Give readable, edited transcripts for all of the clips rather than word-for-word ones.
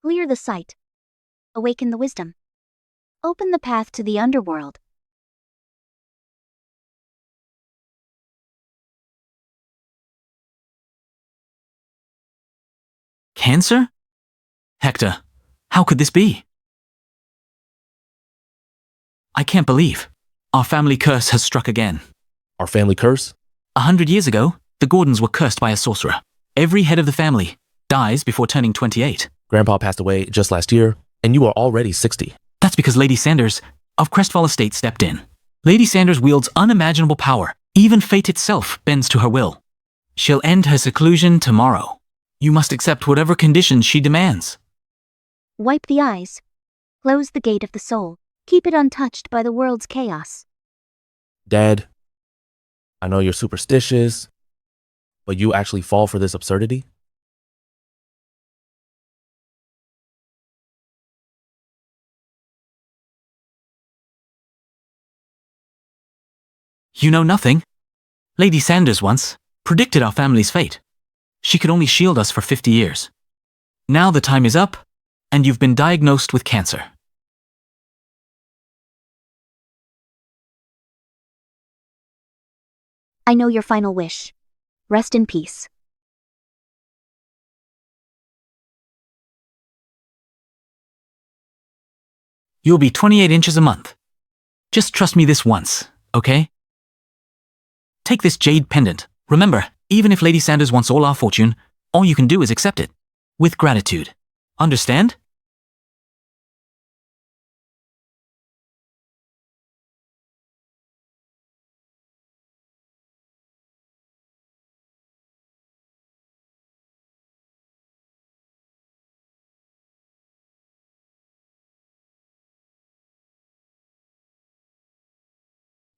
Clear the sight. Awaken the wisdom. Open the path to the underworld. Cancer? Hector, how could this be? I can't believe. Our family curse has struck again. Our family curse? 100 years ago, the Gordons were cursed by a sorcerer. Every head of the family dies before turning 28. Grandpa passed away just last year, and you are already 60. That's because Lady Sanders of Crestfall Estate stepped in. Lady Sanders wields unimaginable power. Even fate itself bends to her will. She'll end her seclusion tomorrow. You must accept whatever conditions she demands. Wipe the eyes. Close the gate of the soul. Keep it untouched by the world's chaos. Dad, I know you're superstitious, but you actually fall for this absurdity? You know nothing. Lady Sanders once predicted our family's fate. She could only shield us for 50 years. Now the time is up, and you've been diagnosed with cancer. I know your final wish. Rest in peace. You'll be 28 inches a month. Just trust me this once, okay? Take this jade pendant. Remember, even if Lady Sanders wants all our fortune, all you can do is accept it. With gratitude. Understand?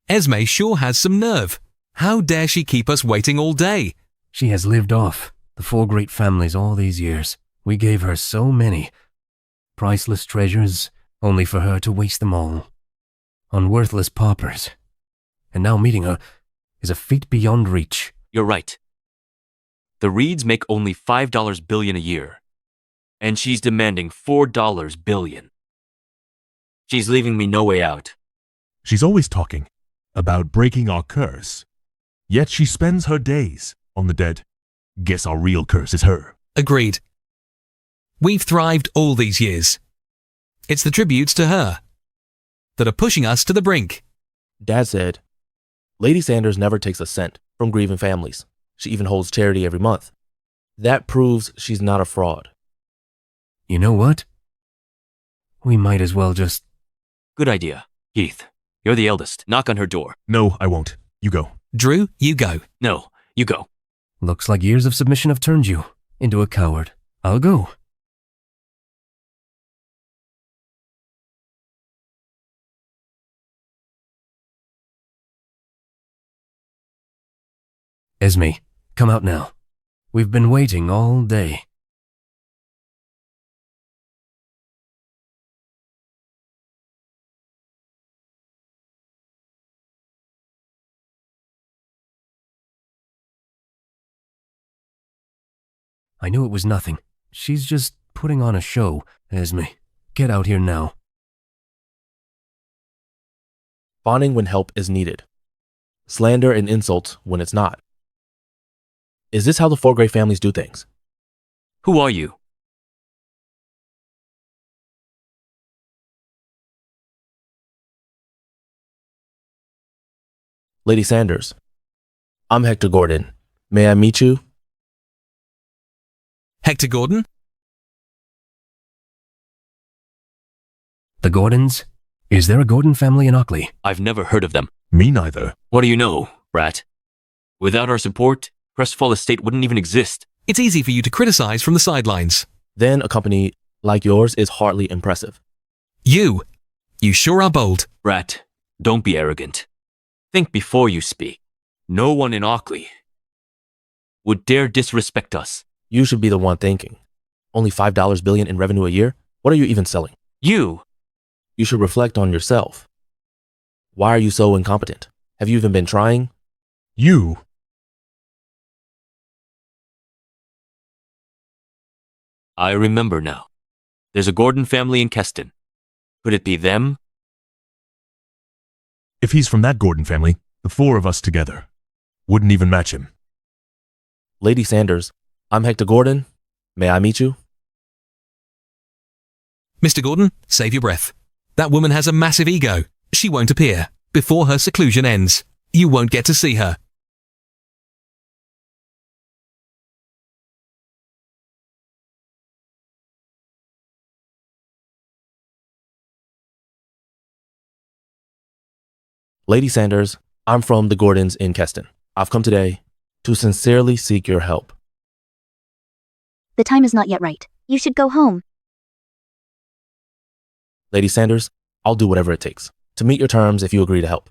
Esme sure has some nerve. How dare she keep us waiting all day? She has lived off the 4 great families all these years. We gave her so many. Priceless treasures, only for her to waste them all. On worthless paupers. And now meeting her is a feat beyond reach. You're right. The Reeds make only $5 billion a year. And she's demanding $4 billion. She's leaving me no way out. She's always talking about breaking our curse. Yet she spends her days on the dead. Guess our real curse is her. Agreed. We've thrived all these years. It's the tributes to her that are pushing us to the brink. Dad said, Lady Sanders never takes a cent from grieving families. She even holds charity every month. That proves she's not a fraud. You know what? We might as well just... Good idea. Heath, you're the eldest. Knock on her door. No, I won't. You go. Drew, you go. No, you go. Looks like years of submission have turned you into a coward. I'll go. Esme, come out now. We've been waiting all day. I knew it was nothing. She's just putting on a show, Esme. Get out here now. Fawning when help is needed. Slander and insult when it's not. Is this how the 4 great families do things? Who are you? Lady Sanders. I'm Hector Gordon. May I meet you? Hector Gordon? The Gordons? Is there a Gordon family in Ockley? I've never heard of them. Me neither. What do you know, Rat? Without our support, Crestfall Estate wouldn't even exist. It's easy for you to criticize from the sidelines. Then a company like yours is hardly impressive. You sure are bold. Rat, don't be arrogant. Think before you speak. No one in Ockley would dare disrespect us. You should be the one thinking. Only $5 billion in revenue a year? What are you even selling? You should reflect on yourself. Why are you so incompetent? Have you even been trying? You. I remember now. There's a Gordon family in Keston. Could it be them? If he's from that Gordon family, the four of us together wouldn't even match him. Lady Sanders, I'm Hector Gordon. May I meet you? Mr. Gordon, save your breath. That woman has a massive ego. She won't appear. Before her seclusion ends, you won't get to see her. Lady Sanders, I'm from the Gordons in Keston. I've come today to sincerely seek your help. The time is not yet right. You should go home. Lady Sanders, I'll do whatever it takes to meet your terms if you agree to help.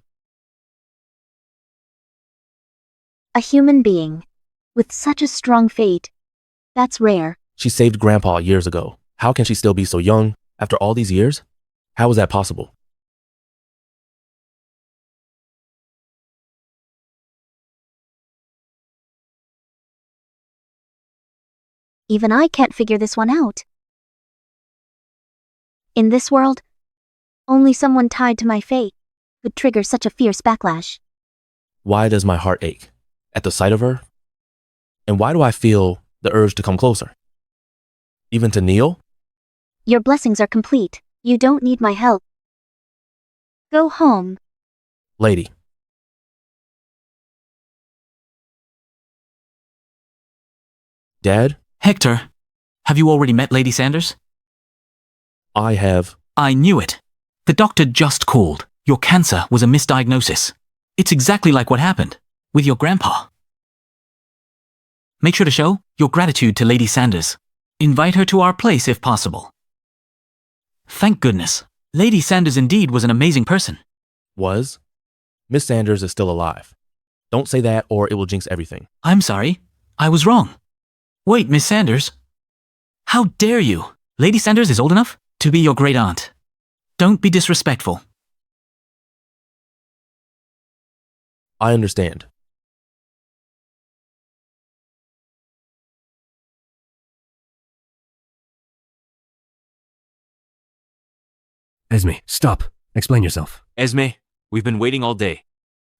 A human being with such a strong fate. That's rare. She saved Grandpa years ago. How can she still be so young after all these years? How is that possible? Even I can't figure this one out. In this world, only someone tied to my fate could trigger such a fierce backlash. Why does my heart ache at the sight of her? And why do I feel the urge to come closer? Even to kneel? Your blessings are complete. You don't need my help. Go home. Lady. Dad? Hector, have you already met Lady Sanders? I have. I knew it. The doctor just called. Your cancer was a misdiagnosis. It's exactly like what happened with your grandpa. Make sure to show your gratitude to Lady Sanders. Invite her to our place if possible. Thank goodness. Lady Sanders indeed was an amazing person. Was? Miss Sanders is still alive. Don't say that or it will jinx everything. I'm sorry. I was wrong. Wait, Miss Sanders. How dare you? Lady Sanders is old enough to be your great aunt. Don't be disrespectful. I understand. Esme, stop. Explain yourself. Esme, we've been waiting all day.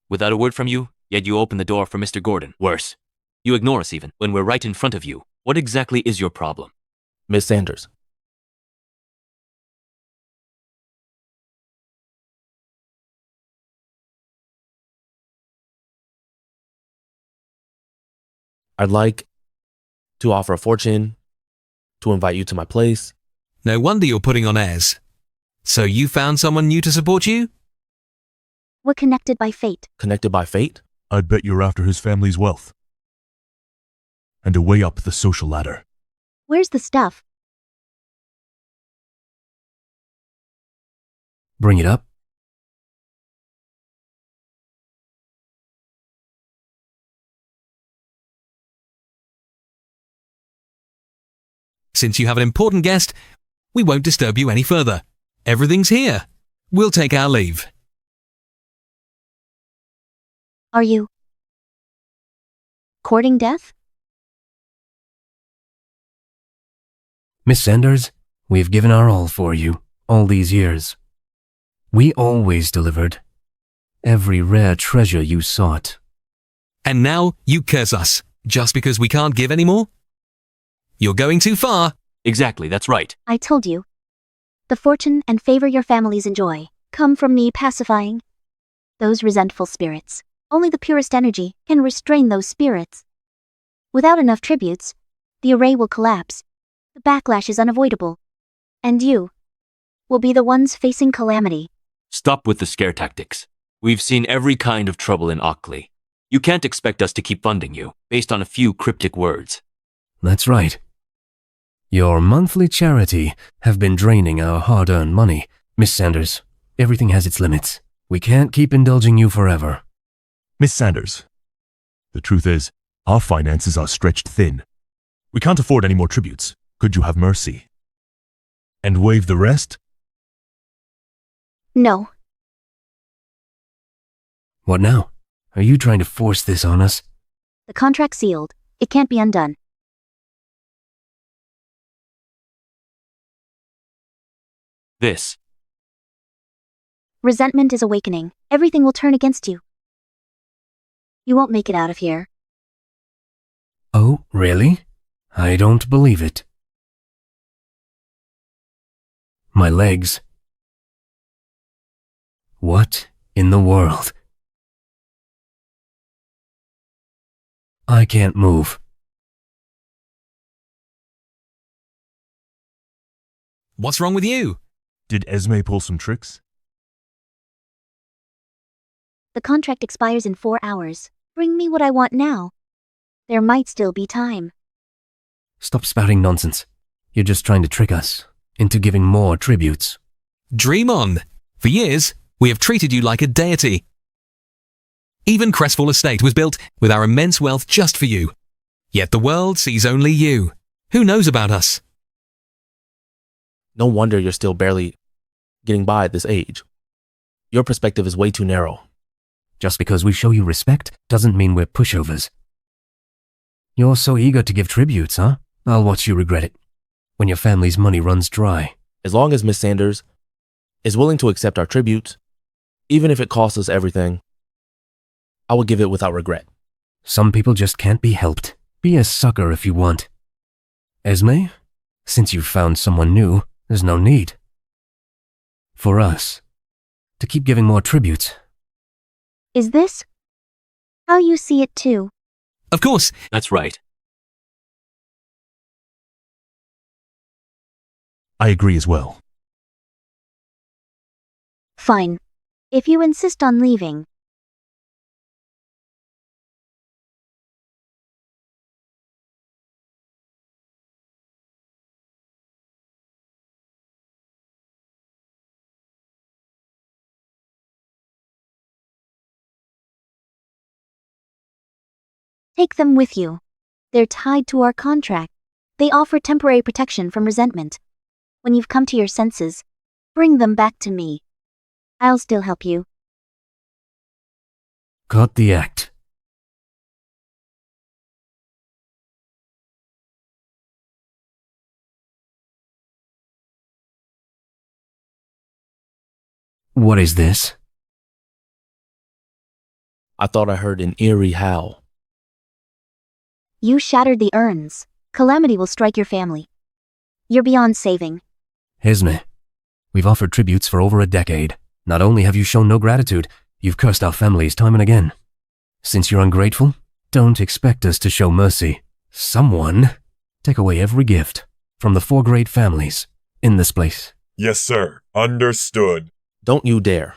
Without a word from you, yet you open the door for Mr. Gordon. Worse, you ignore us even when we're right in front of you. What exactly is your problem? Miss Sanders. I'd like to offer a fortune, to invite you to my place. No wonder you're putting on airs. So you found someone new to support you? We're connected by fate. Connected by fate? I'd bet you're after his family's wealth. And a way up the social ladder. Where's the stuff? Bring it up. Since you have an important guest, we won't disturb you any further. Everything's here. We'll take our leave. Are you courting death? Miss Sanders, we've given our all for you, all these years. We always delivered. Every rare treasure you sought. And now you curse us, just because we can't give any more? You're going too far. Exactly, that's right. I told you. The fortune and favor your families enjoy come from me pacifying those resentful spirits. Only the purest energy can restrain those spirits. Without enough tributes, the array will collapse. The backlash is unavoidable. And you will be the ones facing calamity. Stop with the scare tactics. We've seen every kind of trouble in Ockley. You can't expect us to keep funding you based on a few cryptic words. That's right. Your monthly charity have been draining our hard-earned money. Miss Sanders, everything has its limits. We can't keep indulging you forever. Miss Sanders, the truth is, our finances are stretched thin. We can't afford any more tributes. Could you have mercy? And waive the rest? No. What now? Are you trying to force this on us? The contract's sealed. It can't be undone. This. Resentment is awakening. Everything will turn against you. You won't make it out of here. Oh, really? I don't believe it. My legs. What in the world? I can't move. What's wrong with you? Did Esme pull some tricks? The contract expires in 4 hours. Bring me what I want now. There might still be time. Stop spouting nonsense. You're just trying to trick us into giving more tributes. Dream on. For years, we have treated you like a deity. Even Crestfall Estate was built with our immense wealth just for you. Yet the world sees only you. Who knows about us? No wonder you're still barely getting by at this age. Your perspective is way too narrow. Just because we show you respect doesn't mean we're pushovers. You're so eager to give tributes, huh? I'll watch you regret it when your family's money runs dry. As long as Miss Sanders is willing to accept our tributes, even if it costs us everything, I will give it without regret. Some people just can't be helped. Be a sucker if you want. Esme, since you've found someone new, there's no need for us to keep giving more tributes. Is this how you see it too? Of course, That's right. I agree as well. Fine. If you insist on leaving. Take them with you. They're tied to our contract. They offer temporary protection from resentment. When you've come to your senses, bring them back to me. I'll still help you. Got the act. What is this? I thought I heard an eerie howl. You shattered the urns. Calamity will strike your family. You're beyond saving. Esme, we've offered tributes for over a decade. Not only have you shown no gratitude, you've cursed our families time and again. Since you're ungrateful, don't expect us to show mercy. Someone take away every gift from the 4 great families in this place. Yes, sir. Understood. Don't you dare.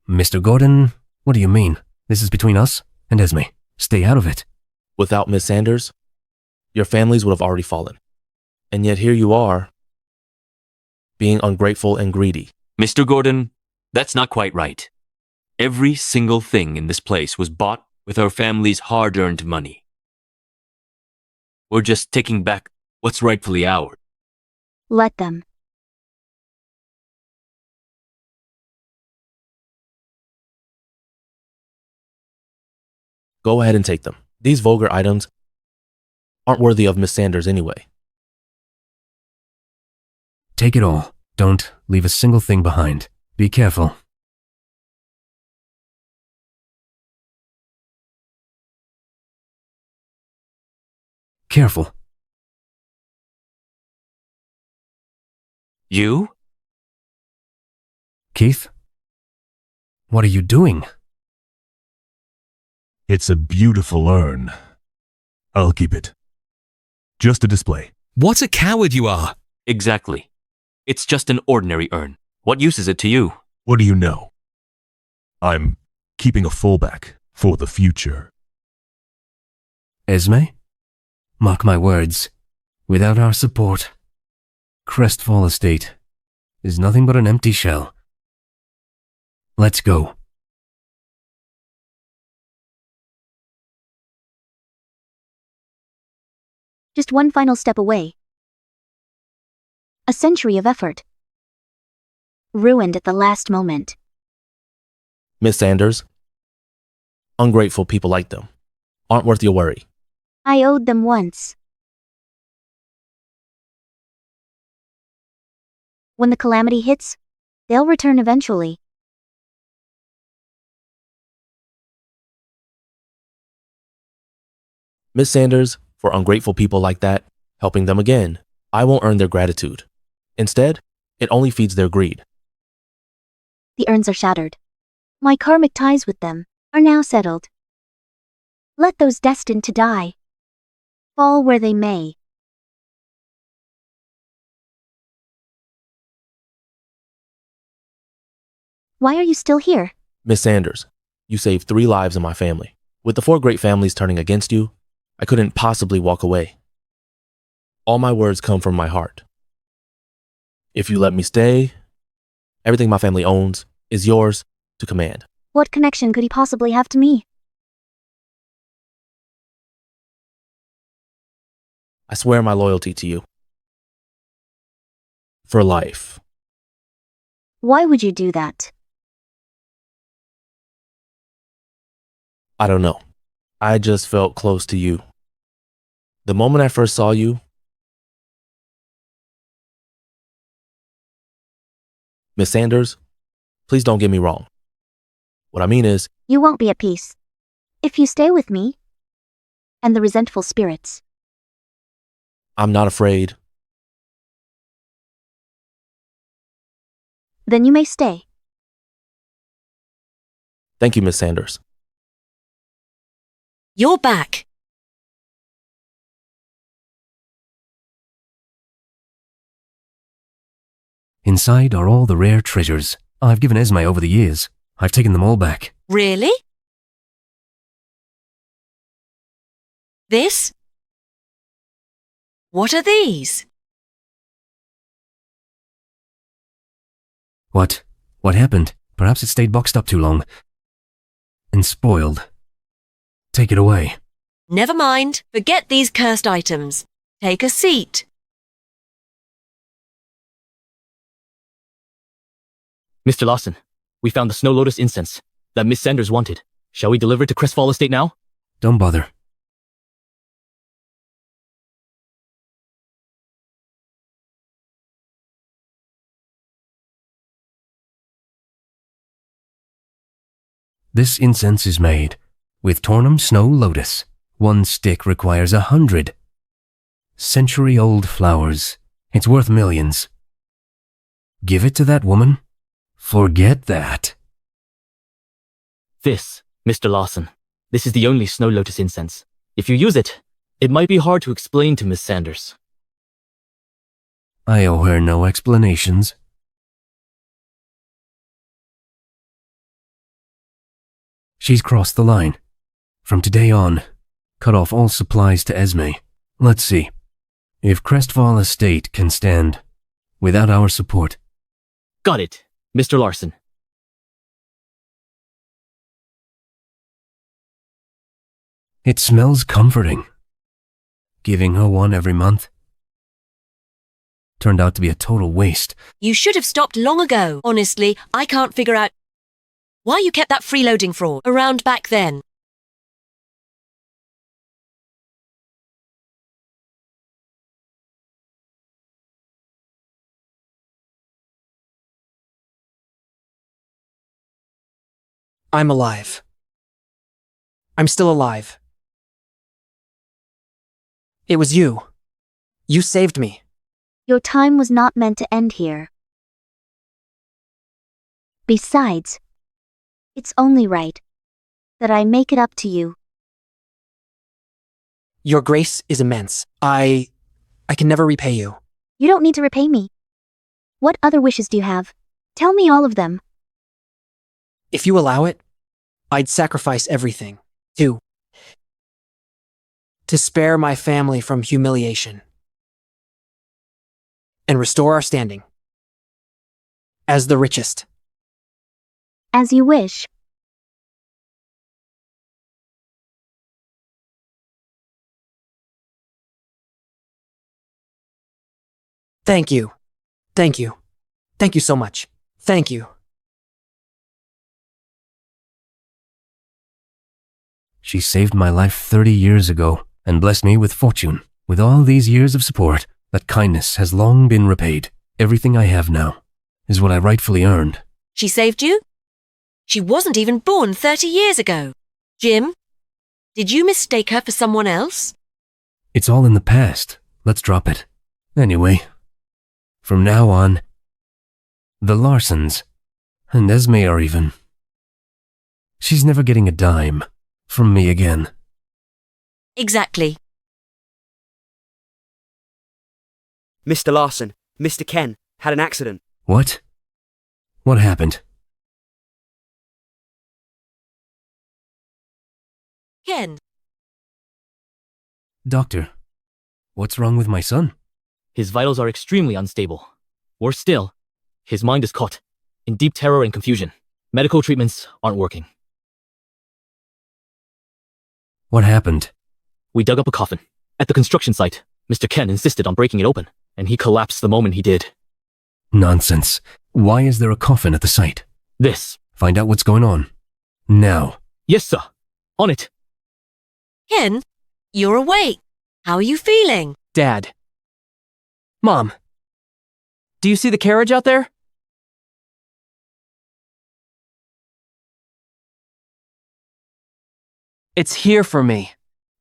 Mr. Gordon, what do you mean? This is between us and Esme. Stay out of it. Without Miss Sanders, your families would have already fallen. And yet here you are, being ungrateful and greedy. Mr. Gordon, that's not quite right. Every single thing in this place was bought with our family's hard-earned money. We're just taking back what's rightfully ours. Let them. Go ahead and take them. These vulgar items aren't worthy of Miss Sanders anyway. Take it all. Don't leave a single thing behind. Be careful. Careful. You? Keith? What are you doing? It's a beautiful urn. I'll keep it. Just a display. what a coward you are. Exactly. It's just an ordinary urn. What use is it to you? What do you know? I'm keeping a fallback for the future. Esme? Mark my words. Without our support, Crestfall Estate is nothing but an empty shell. Let's go. Just one final step away. A century of effort. Ruined at the last moment. Miss Sanders, ungrateful people like them aren't worth your worry. I owed them once. When the calamity hits, they'll return eventually. Miss Sanders, for ungrateful people like that, helping them again, I won't earn their gratitude. Instead, it only feeds their greed. The urns are shattered. My karmic ties with them are now settled. Let those destined to die fall where they may. Why are you still here? Miss Sanders, you saved 3 lives in my family. With the 4 great families turning against you, I couldn't possibly walk away. All my words come from my heart. If you let me stay, everything my family owns is yours to command. What connection could he possibly have to me? I swear my loyalty to you. For life. Why would you do that? I don't know. I just felt close to you. The moment I first saw you, Miss Sanders, please don't get me wrong. What I mean is, You won't be at peace if you stay with me and the resentful spirits. I'm not afraid. Then you may stay. Thank you, Miss Sanders. You're back. Inside are all the rare treasures I've given Esme over the years. I've taken them all back. Really? This? What are these? What? What happened? Perhaps it stayed boxed up too long. And spoiled. Take it away. Never mind. Forget these cursed items. Take a seat. Mr. Lawson, we found the Snow Lotus incense that Miss Sanders wanted. Shall we deliver it to Crestfall Estate now? Don't bother. This incense is made with Tornum Snow Lotus. 1 stick requires 100 century-old flowers. It's worth millions. Give it to that woman? Forget that. This, Mr. Lawson, this is the only Snow Lotus incense. If you use it, it might be hard to explain to Miss Sanders. I owe her no explanations. She's crossed the line. From today on, cut off all supplies to Esme. Let's see. If Crestfall Estate can stand without our support. Got it, Mr. Larson. It smells comforting. Giving her one every month turned out to be a total waste. You should have stopped long ago. Honestly, I can't figure out why you kept that freeloading fraud around back then. I'm alive. I'm still alive. It was you. You saved me. Your time was not meant to end here. Besides, it's only right that I make it up to you. Your grace is immense. I can never repay you. You don't need to repay me. What other wishes do you have? Tell me all of them. If you allow it, I'd sacrifice everything to spare my family from humiliation and restore our standing as the richest. As you wish. Thank you. Thank you. Thank you so much. Thank you. She saved my life 30 years ago. and blessed me with fortune. With all these years of support, that kindness has long been repaid. Everything I have now is what I rightfully earned. She saved you? She wasn't even born 30 years ago. Jim, did you mistake her for someone else? It's all in the past. Let's drop it. Anyway, from now on, the Larsons and Esme are even. She's never getting a dime from me again. Exactly. Mr. Larson, Mr. Ken, had an accident. What? What happened? Ken, Doctor, what's wrong with my son? His vitals are extremely unstable. Worse still, his mind is caught in deep terror and confusion. Medical treatments aren't working. What happened? We dug up a coffin. At the construction site, Mr. Ken insisted on breaking it open, and he collapsed the moment he did. Nonsense. Why is there a coffin at the site? This. Find out what's going on. Now. Yes, sir. On it. Ken, you're awake. How are you feeling? Dad. Mom. Do you see the carriage out there? It's here for me.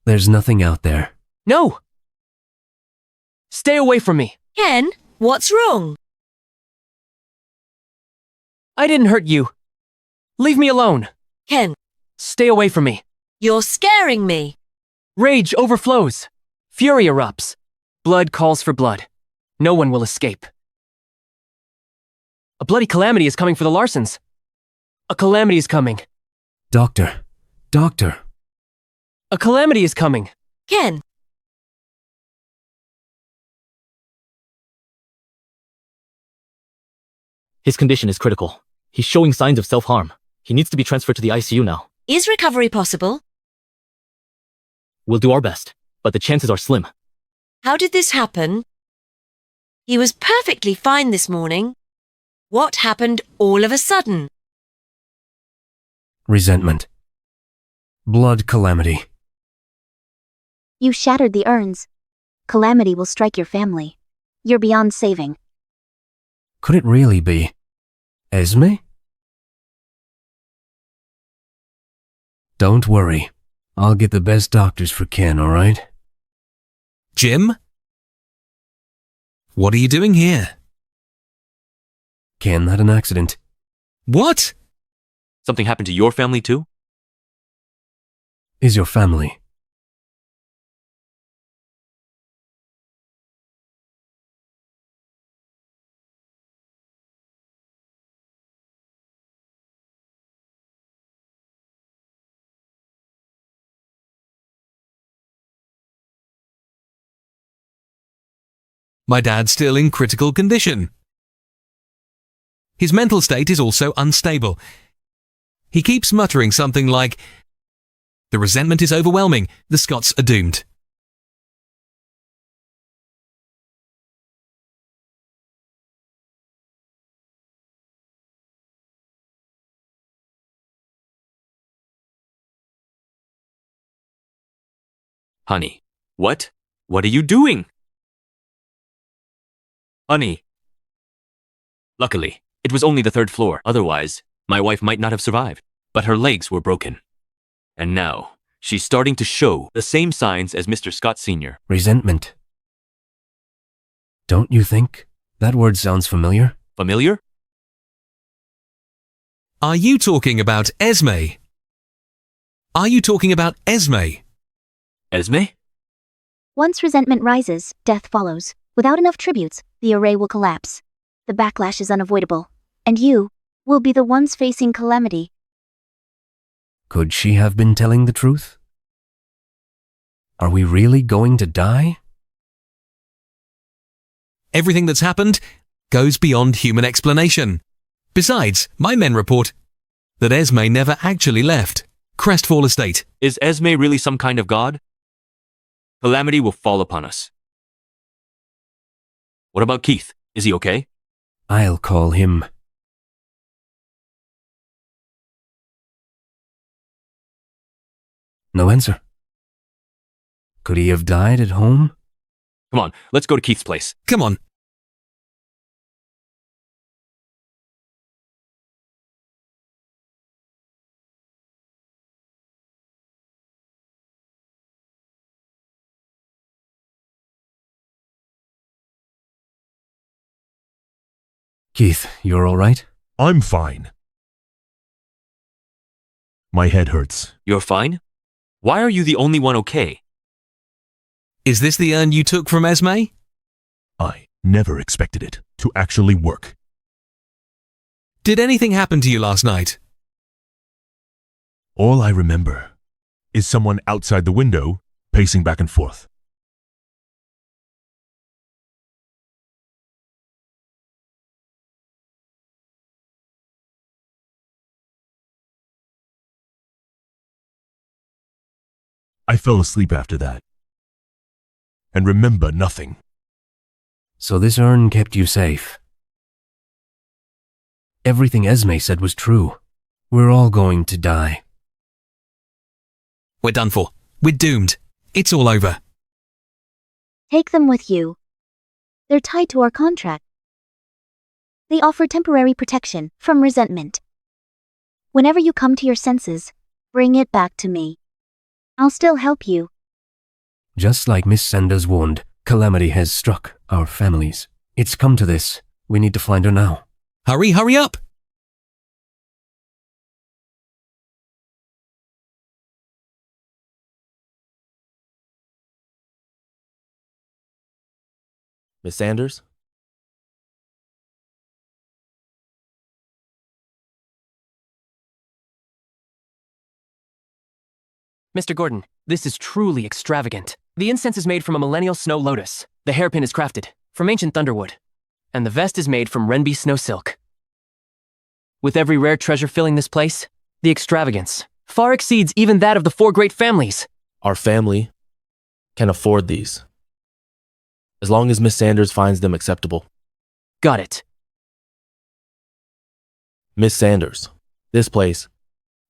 There's nothing out there. No! Stay away from me. Ken, what's wrong? I didn't hurt you. Leave me alone. Ken, Stay away from me. you're scaring me. Rage overflows. Fury erupts. Blood calls for blood. No one will escape. A bloody calamity is coming for the Larsons. A calamity is coming. Doctor. Doctor. A calamity is coming. Ken, His condition is critical. He's showing signs of self-harm. He needs to be transferred to the ICU now. is recovery possible? We'll do our best, but the chances are slim. How did this happen? He was perfectly fine this morning. What happened all of a sudden? Resentment. Blood calamity. You shattered the urns. Calamity will strike your family. You're beyond saving. Could it really be Esme? Don't worry. I'll get the best doctors for Ken, all right? Jim? What are you doing here? Ken had an accident. What? Something happened to your family too? Is your family? My dad's still in critical condition. His mental state is also unstable. He keeps muttering something like, "The resentment is overwhelming. The Scots are doomed." Honey, what? What are you doing? Honey. Luckily, it was only the third floor. Otherwise, my wife might not have survived. But her legs were broken. And now, she's starting to show the same signs as Mr. Scott Sr. Resentment. Don't you think that word sounds familiar? Familiar? Are you talking about Esme? Are you talking about Esme? Esme? Once resentment rises, death follows. Without enough tributes, the array will collapse. The backlash is unavoidable. And you will be the ones facing calamity. Could she have been telling the truth? Are we really going to die? Everything that's happened goes beyond human explanation. Besides, my men report that Esme never actually left Crestfall Estate. Is Esme really some kind of god? Calamity will fall upon us. What about Keith? Is he okay? I'll call him. No answer. Could he have died at home? Come on, let's go to Keith's place. Come on. Keith, you're all right? I'm fine. My head hurts. You're fine? Why are you the only one okay? Is this the urn you took from Esme? I never expected it to actually work. Did anything happen to you last night? All I remember is someone outside the window pacing back and forth. I fell asleep after that and remember nothing. So this urn kept you safe. Everything Esme said was true. We're all going to die. We're done for. We're doomed. It's all over. Take them with you. They're tied to our contract. They offer temporary protection from resentment. Whenever you come to your senses, bring it back to me. I'll still help you. Just like Miss Sanders warned, Calamity has struck our families. It's come to this. We need to find her now. Hurry up! Miss Sanders? Mr. Gordon, this is truly extravagant. The incense is made from a millennial snow lotus. The hairpin is crafted from ancient thunderwood. And the vest is made from Renby snow silk. With every rare treasure filling this place, the extravagance far exceeds even that of the four great families. Our family can afford these, as long as Miss Sanders finds them acceptable. Got it. Miss Sanders, this place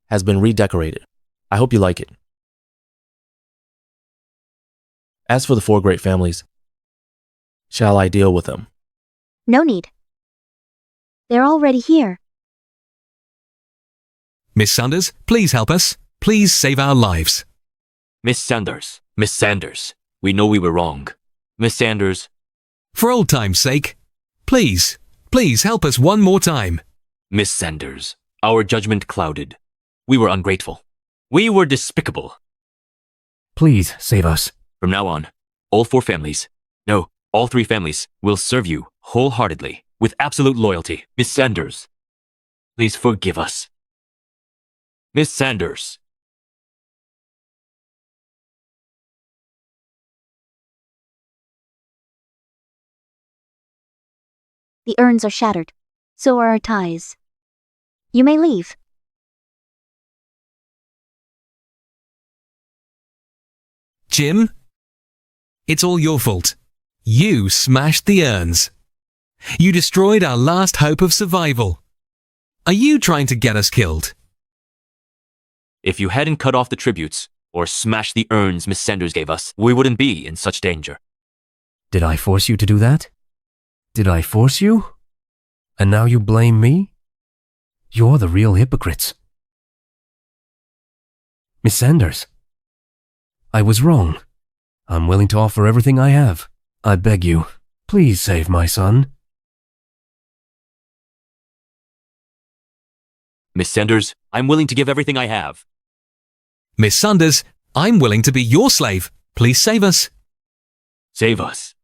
has been redecorated. I hope you like it. As for the four great families, shall I deal with them? No need. They're already here. Miss Sanders, please help us. Please save our lives. Miss Sanders, we know we were wrong. Miss Sanders, For old time's sake, please help us one more time. Miss Sanders, our judgment clouded. We were ungrateful. We were despicable. Please save us. From now on, all four families, no, all three families, will serve you wholeheartedly, with absolute loyalty. Miss Sanders, please forgive us. Miss Sanders. The urns are shattered. So are our ties. You may leave. Jim, it's all your fault. You smashed the urns. You destroyed our last hope of survival. Are you trying to get us killed? If you hadn't cut off the tributes, or smashed the urns Miss Sanders gave us, we wouldn't be in such danger. Did I force you to do that? Did I force you? And now you blame me? You're the real hypocrites. Miss Sanders, I was wrong. I'm willing to offer everything I have. I beg you, please save my son. Miss Sanders, I'm willing to give everything I have. Miss Sanders, I'm willing to be your slave. Please save us. Save us.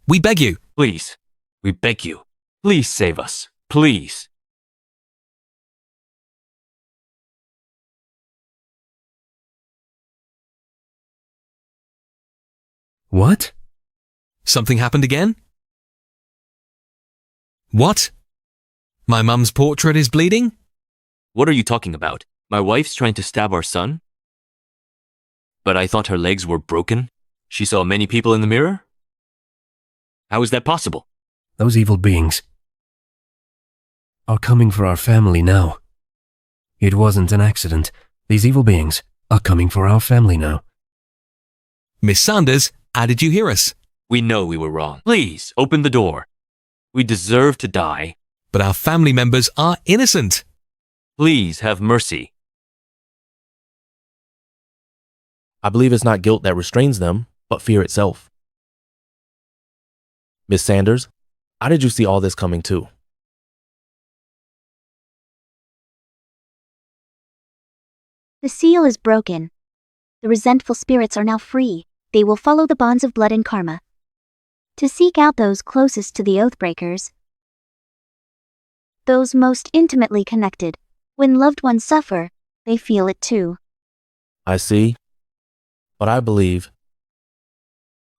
We beg you. Please. We beg you. Please save us. Please. What? Something happened again? What? My mum's portrait is bleeding? What are you talking about? My wife's trying to stab our son? But I thought her legs were broken. She saw many people in the mirror? How is that possible? Those evil beings are coming for our family now. It wasn't an accident. These evil beings are coming for our family now. Miss Sanders, how did you hear us? We know we were wrong. Please, open the door. We deserve to die. But our family members are innocent. Please have mercy. I believe it's not guilt that restrains them, but fear itself. Miss Sanders, how did you see all this coming too? The seal is broken. The resentful spirits are now free. They will follow the bonds of blood and karma to seek out those closest to the oathbreakers, those most intimately connected. When loved ones suffer, they feel it too. I see, but I believe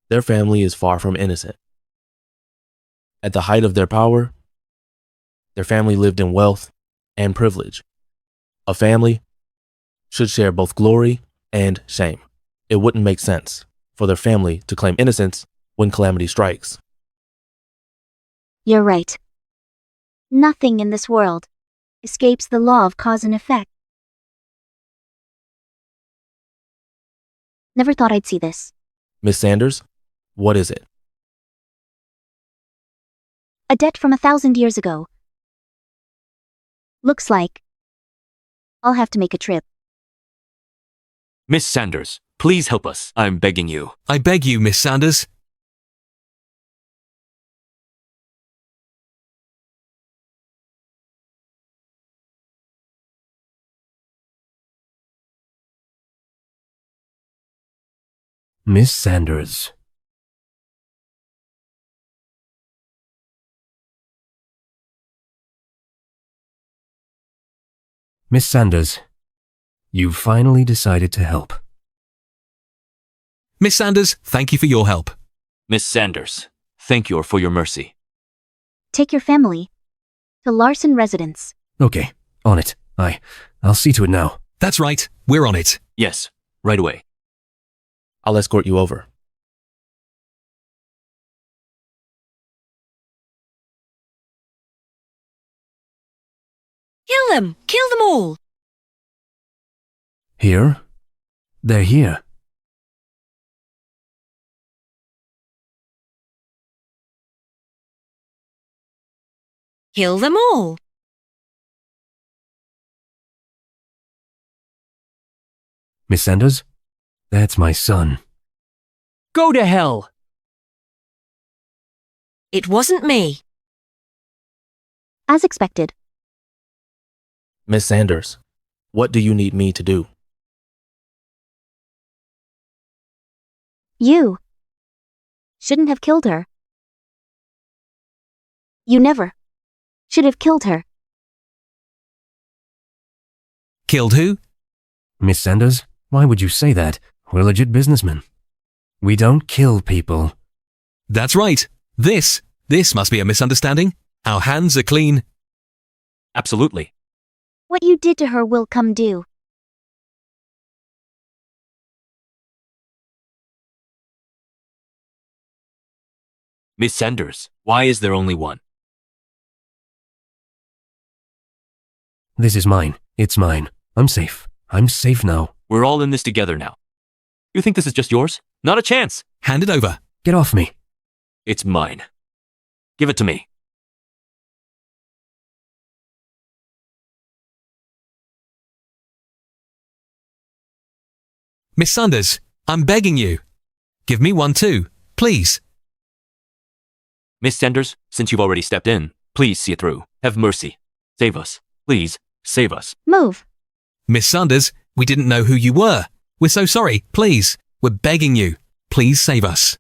their family is far from innocent. At the height of their power, their family lived in wealth and privilege. A family should share both glory and shame. It wouldn't make sense for their family to claim innocence when calamity strikes. You're right. Nothing in this world escapes the law of cause and effect. Never thought I'd see this. Miss Sanders, what is it? A debt from 1,000 years ago. Looks like I'll have to make a trip. Miss Sanders, please help us. I'm begging you. I beg you, Miss Sanders. Miss Sanders. Miss Sanders, you've finally decided to help. Miss Sanders, thank you for your help. Miss Sanders, thank you for your mercy. Take your family to Larson residence. Okay, on it. I'll see to it now. That's right, we're on it. Yes, right away. I'll escort you over. Kill them! Kill them all! Here? They're here. Kill them all! Miss Sanders? That's my son. Go to hell! It wasn't me. As expected. Miss Sanders, what do you need me to do? You shouldn't have killed her. You never should have killed her. Killed who? Miss Sanders, why would you say that? We're legit businessmen. We don't kill people. That's right. This must be a misunderstanding. Our hands are clean. Absolutely. What you did to her will come due. Miss Sanders, why is there only one? This is mine. It's mine. I'm safe. I'm safe now. We're all in this together now. You think this is just yours? Not a chance. Hand it over. Get off me. It's mine. Give it to me. Miss Sanders, I'm begging you. Give me one too, please. Miss Sanders, since you've already stepped in, please see it through. Have mercy. Save us. Please, save us. Move. Miss Sanders, we didn't know who you were. We're so sorry. Please, we're begging you. Please save us.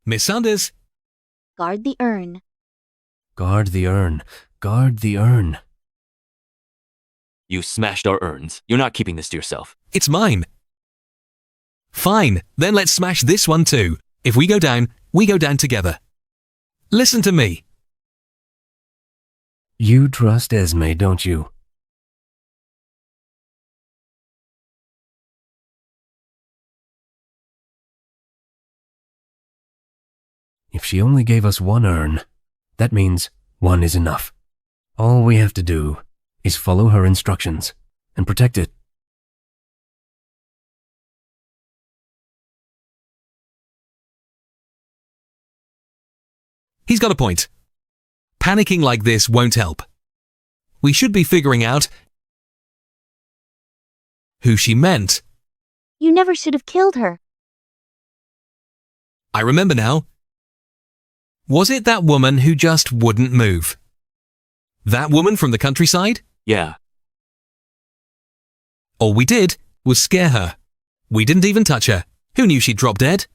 Miss Sanders. Guard the urn. Guard the urn. Guard the urn. You smashed our urns. You're not keeping this to yourself. It's mine. Fine, then let's smash this one too. If we go down together. Listen to me. You trust Esme, don't you? If she only gave us one urn, that means one is enough. All we have to do is follow her instructions and protect it. He's got a point. Panicking like this won't help. We should be figuring out who she meant. You never should have killed her. I remember now. Was it that woman who just wouldn't move? That woman from the countryside? Yeah. All we did was scare her. We didn't even touch her. Who knew she'd drop dead?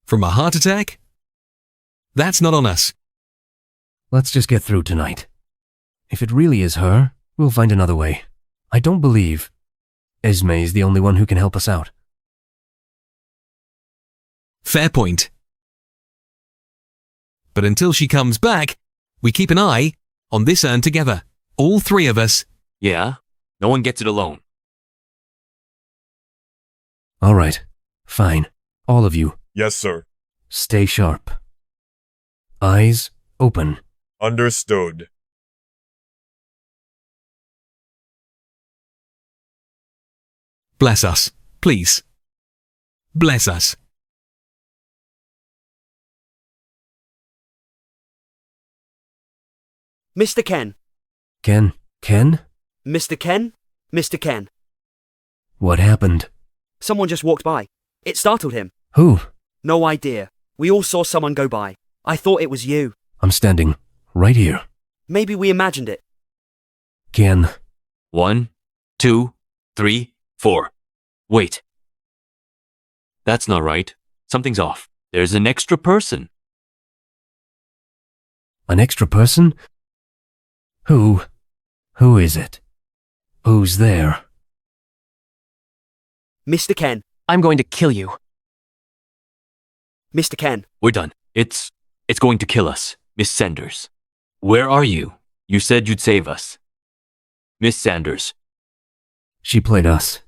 From a heart attack? That's not on us. Let's just get through tonight. If it really is her, we'll find another way. I don't believe Esme is the only one who can help us out. Fair point. But until she comes back, we keep an eye on this urn together. All three of us. Yeah? No one gets it alone. All right. Fine. All of you. Yes, sir. Stay sharp. Eyes open. Understood. Bless us, please. Bless us. Mr. Ken. Ken? Mr. Ken? Mr. Ken. What happened? Someone just walked by. It startled him. Who? No idea. We all saw someone go by. I thought it was you. I'm standing right here. Maybe we imagined it. Ken. 1, 2, 3, 4. Wait. That's not right. Something's off. There's an extra person. An extra person? Who? Who is it? Who's there? Mr. Ken. I'm going to kill you. Mr. Ken. We're done. It's going to kill us. Miss Sanders. Where are you? You said you'd save us. Miss Sanders. She played us.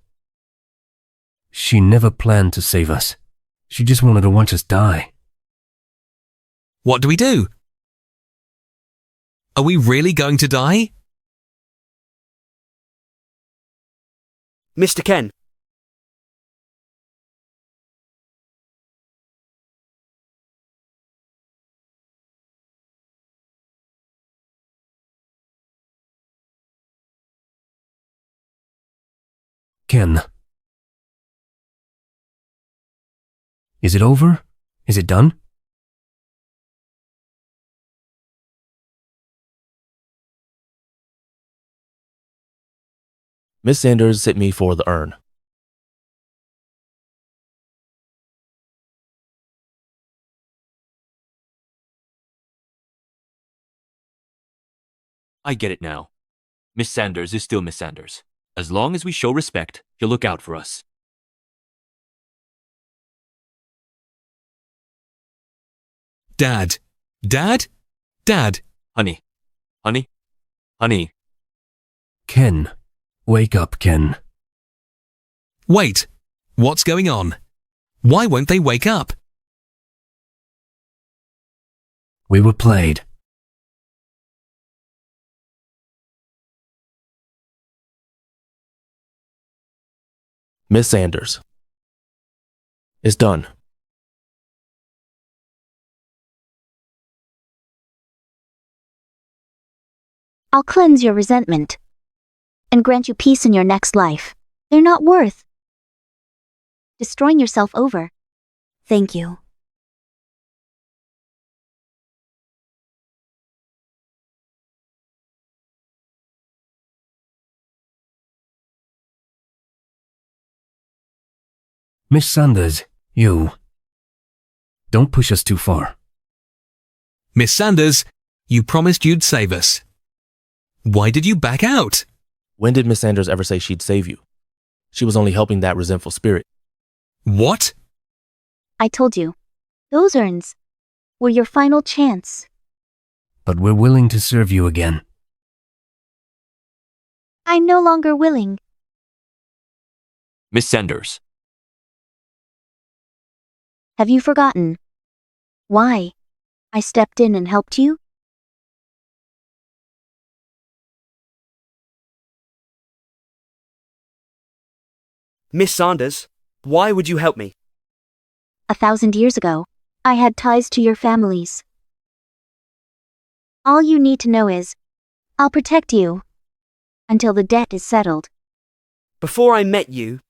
She never planned to save us. She just wanted to watch us die. What do we do? Are we really going to die? Mr. Ken. Ken. Is it over? Is it done? Miss Sanders hit me for the urn. I get it now. Miss Sanders is still Miss Sanders. As long as we show respect, she'll look out for us. Dad. Dad? Dad. Honey. Honey? Honey. Ken. Wake up, Ken. Wait. What's going on? Why won't they wake up? We were played. Miss Sanders. It's done. I'll cleanse your resentment and grant you peace in your next life. They're not worth destroying yourself over. Thank you. Miss Sanders, you. Don't push us too far. Miss Sanders, you promised you'd save us. Why did you back out? When did Miss Sanders ever say she'd save you? She was only helping that resentful spirit. What? I told you, those urns were your final chance. But we're willing to serve you again. I'm no longer willing. Miss Sanders. Have you forgotten why I stepped in and helped you? Miss Sanders, why would you help me? 1,000 years ago, I had ties to your families. All you need to know is, I'll protect you until the debt is settled. Before I met you,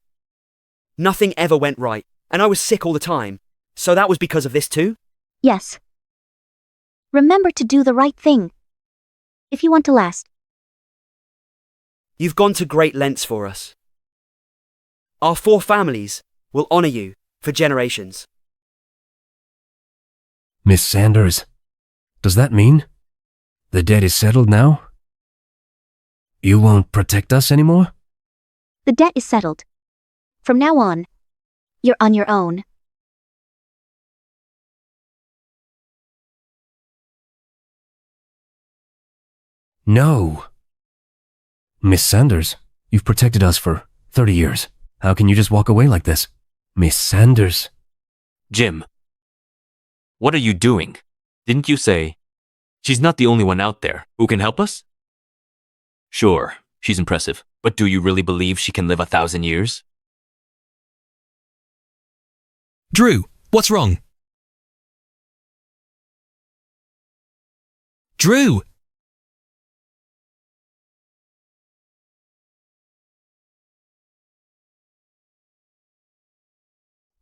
nothing ever went right, and I was sick all the time. So that was because of this too? Yes. Remember to do the right thing if you want to last. You've gone to great lengths for us. Our 4 families will honor you for generations. Miss Sanders, does that mean the debt is settled now? You won't protect us anymore? The debt is settled. From now on, you're on your own. No. Miss Sanders, you've protected us for 30 years. How can you just walk away like this? Miss Sanders. Jim, what are you doing? Didn't you say she's not the only one out there who can help us? Sure, she's impressive, but do you really believe she can live 1,000 years? Drew, what's wrong? Drew!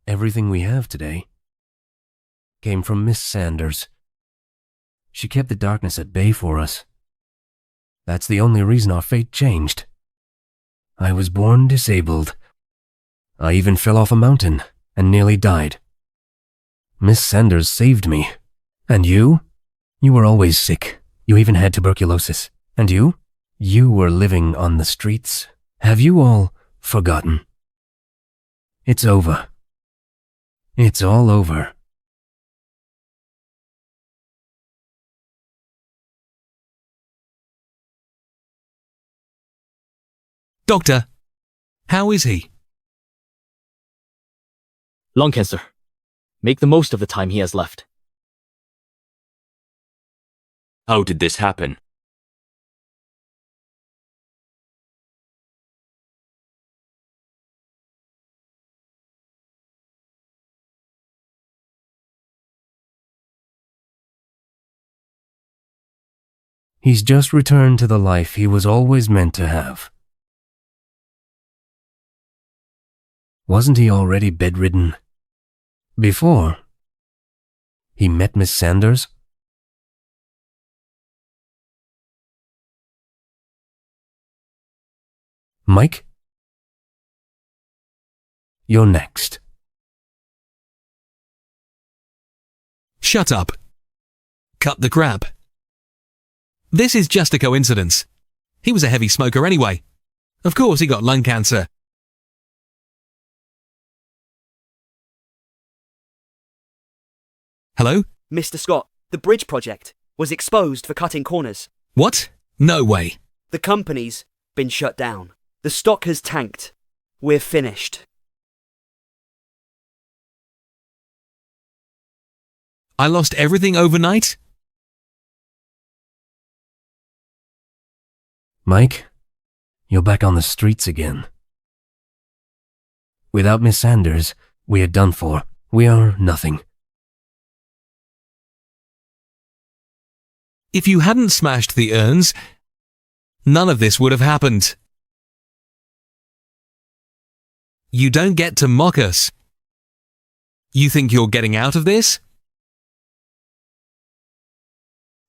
Everything we have today came from Miss Sanders. She kept the darkness at bay for us. That's the only reason our fate changed. I was born disabled. I even fell off a mountain and nearly died. Miss Sanders saved me. And you? You were always sick. You even had tuberculosis. And you? You were living on the streets. Have you all forgotten? It's over. It's all over. Doctor, how is he? Lung cancer. Make the most of the time he has left. How did this happen? He's just returned to the life he was always meant to have. Wasn't he already bedridden before he met Miss Sanders? Mike? You're next. Shut up. Cut the crap. This is just a coincidence. He was a heavy smoker anyway. Of course he got lung cancer. Hello? Mr. Scott, the bridge project was exposed for cutting corners. What? No way. The company's been shut down. The stock has tanked. We're finished. I lost everything overnight? Mike, you're back on the streets again. Without Miss Sanders, we are done for. We are nothing. If you hadn't smashed the urns, none of this would have happened. You don't get to mock us. You think you're getting out of this?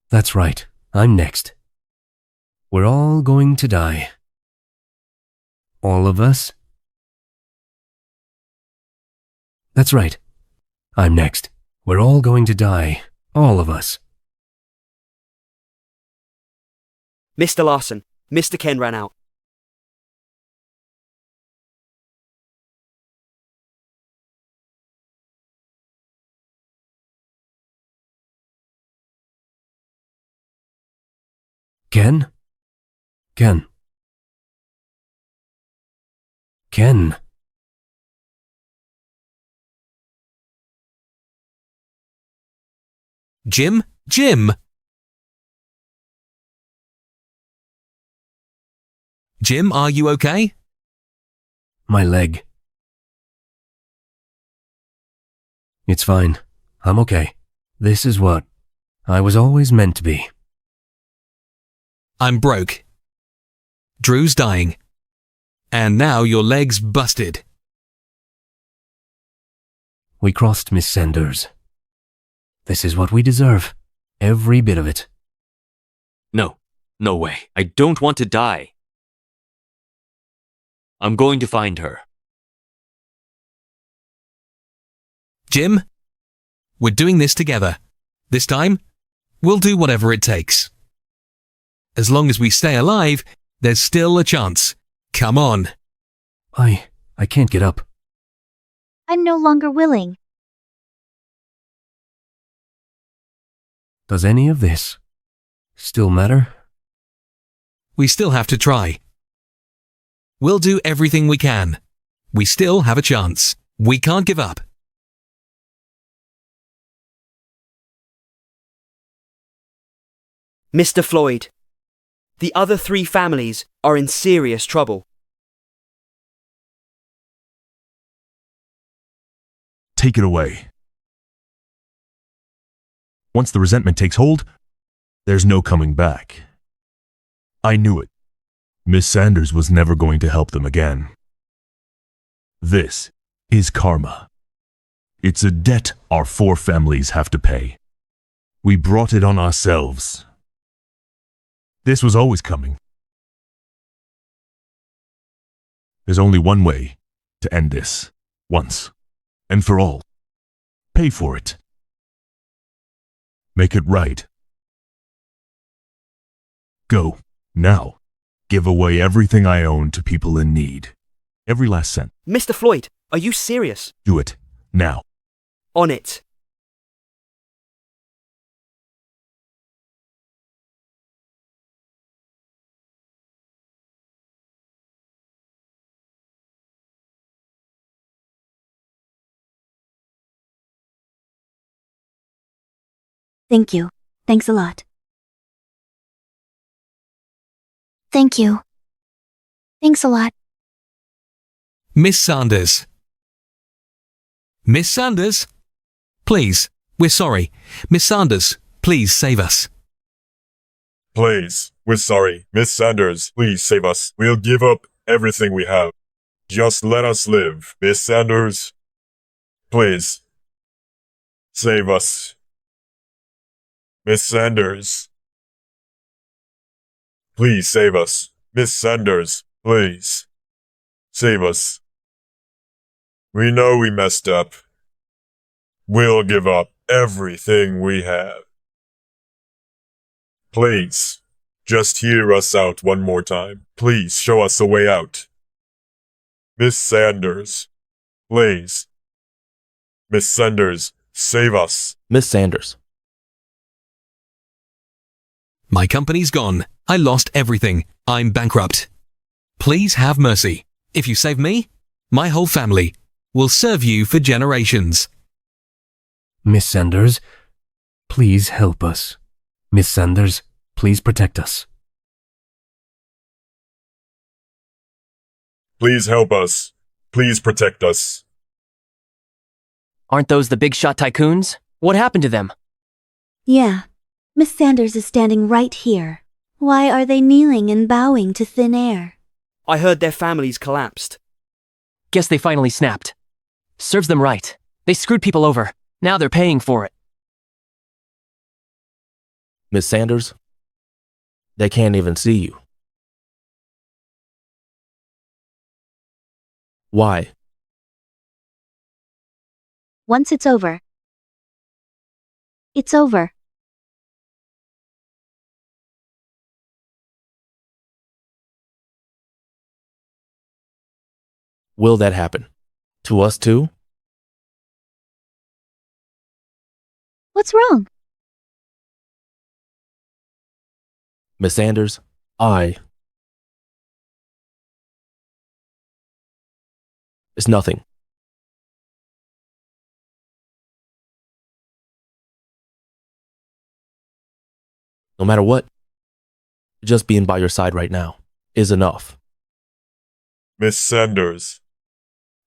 That's right. I'm next. We're all going to die. All of us? That's right. I'm next. We're all going to die. All of us. Mr. Larson, Mr. Ken ran out. Ken? Ken. Ken. Jim? Jim! Jim, are you okay? My leg. It's fine. I'm okay. This is what I was always meant to be. I'm broke. Drew's dying. And now your leg's busted. We crossed Miss Sanders. This is what we deserve. Every bit of it. No, no way. I don't want to die. I'm going to find her. Jim, we're doing this together. This time, we'll do whatever it takes. As long as we stay alive, there's still a chance. Come on. I can't get up. I'm no longer willing. Does any of this still matter? We still have to try. We'll do everything we can. We still have a chance. We can't give up. Mr. Floyd, the other 3 families are in serious trouble. Take it away. Once the resentment takes hold, there's no coming back. I knew it. Miss Sanders was never going to help them again. This is karma. It's a debt our 4 families have to pay. We brought it on ourselves. This was always coming. There's only one way to end this, once and for all. Pay for it. Make it right. Go, now. Give away everything I own to people in need. Every last cent. Mr. Floyd, are you serious? Do it, now. On it. Thank you. Thanks a lot. Thank you. Thanks a lot. Miss Sanders. Miss Sanders? Please, we're sorry. Miss Sanders, please save us. Please, we're sorry. Miss Sanders, please save us. We'll give up everything we have. Just let us live. Miss Sanders, please. Save us. Miss Sanders. Please save us. Miss Sanders, please. Save us. We know we messed up. We'll give up everything we have. Please, just hear us out one more time. Please show us a way out. Miss Sanders, please. Miss Sanders, save us. Miss Sanders. My company's gone. I lost everything. I'm bankrupt. Please have mercy. If you save me, my whole family will serve you for generations. Miss Sanders, please help us. Miss Sanders, please protect us. Please help us. Please protect us. Aren't those the big shot tycoons? What happened to them? Yeah. Miss Sanders is standing right here. Why are they kneeling and bowing to thin air? I heard their families collapsed. Guess they finally snapped. Serves them right. They screwed people over. Now they're paying for it. Miss Sanders, they can't even see you. Why? Once it's over. It's over. Will that happen? To us too? What's wrong? Miss Sanders, It's nothing. No matter what, just being by your side right now is enough. Miss Sanders,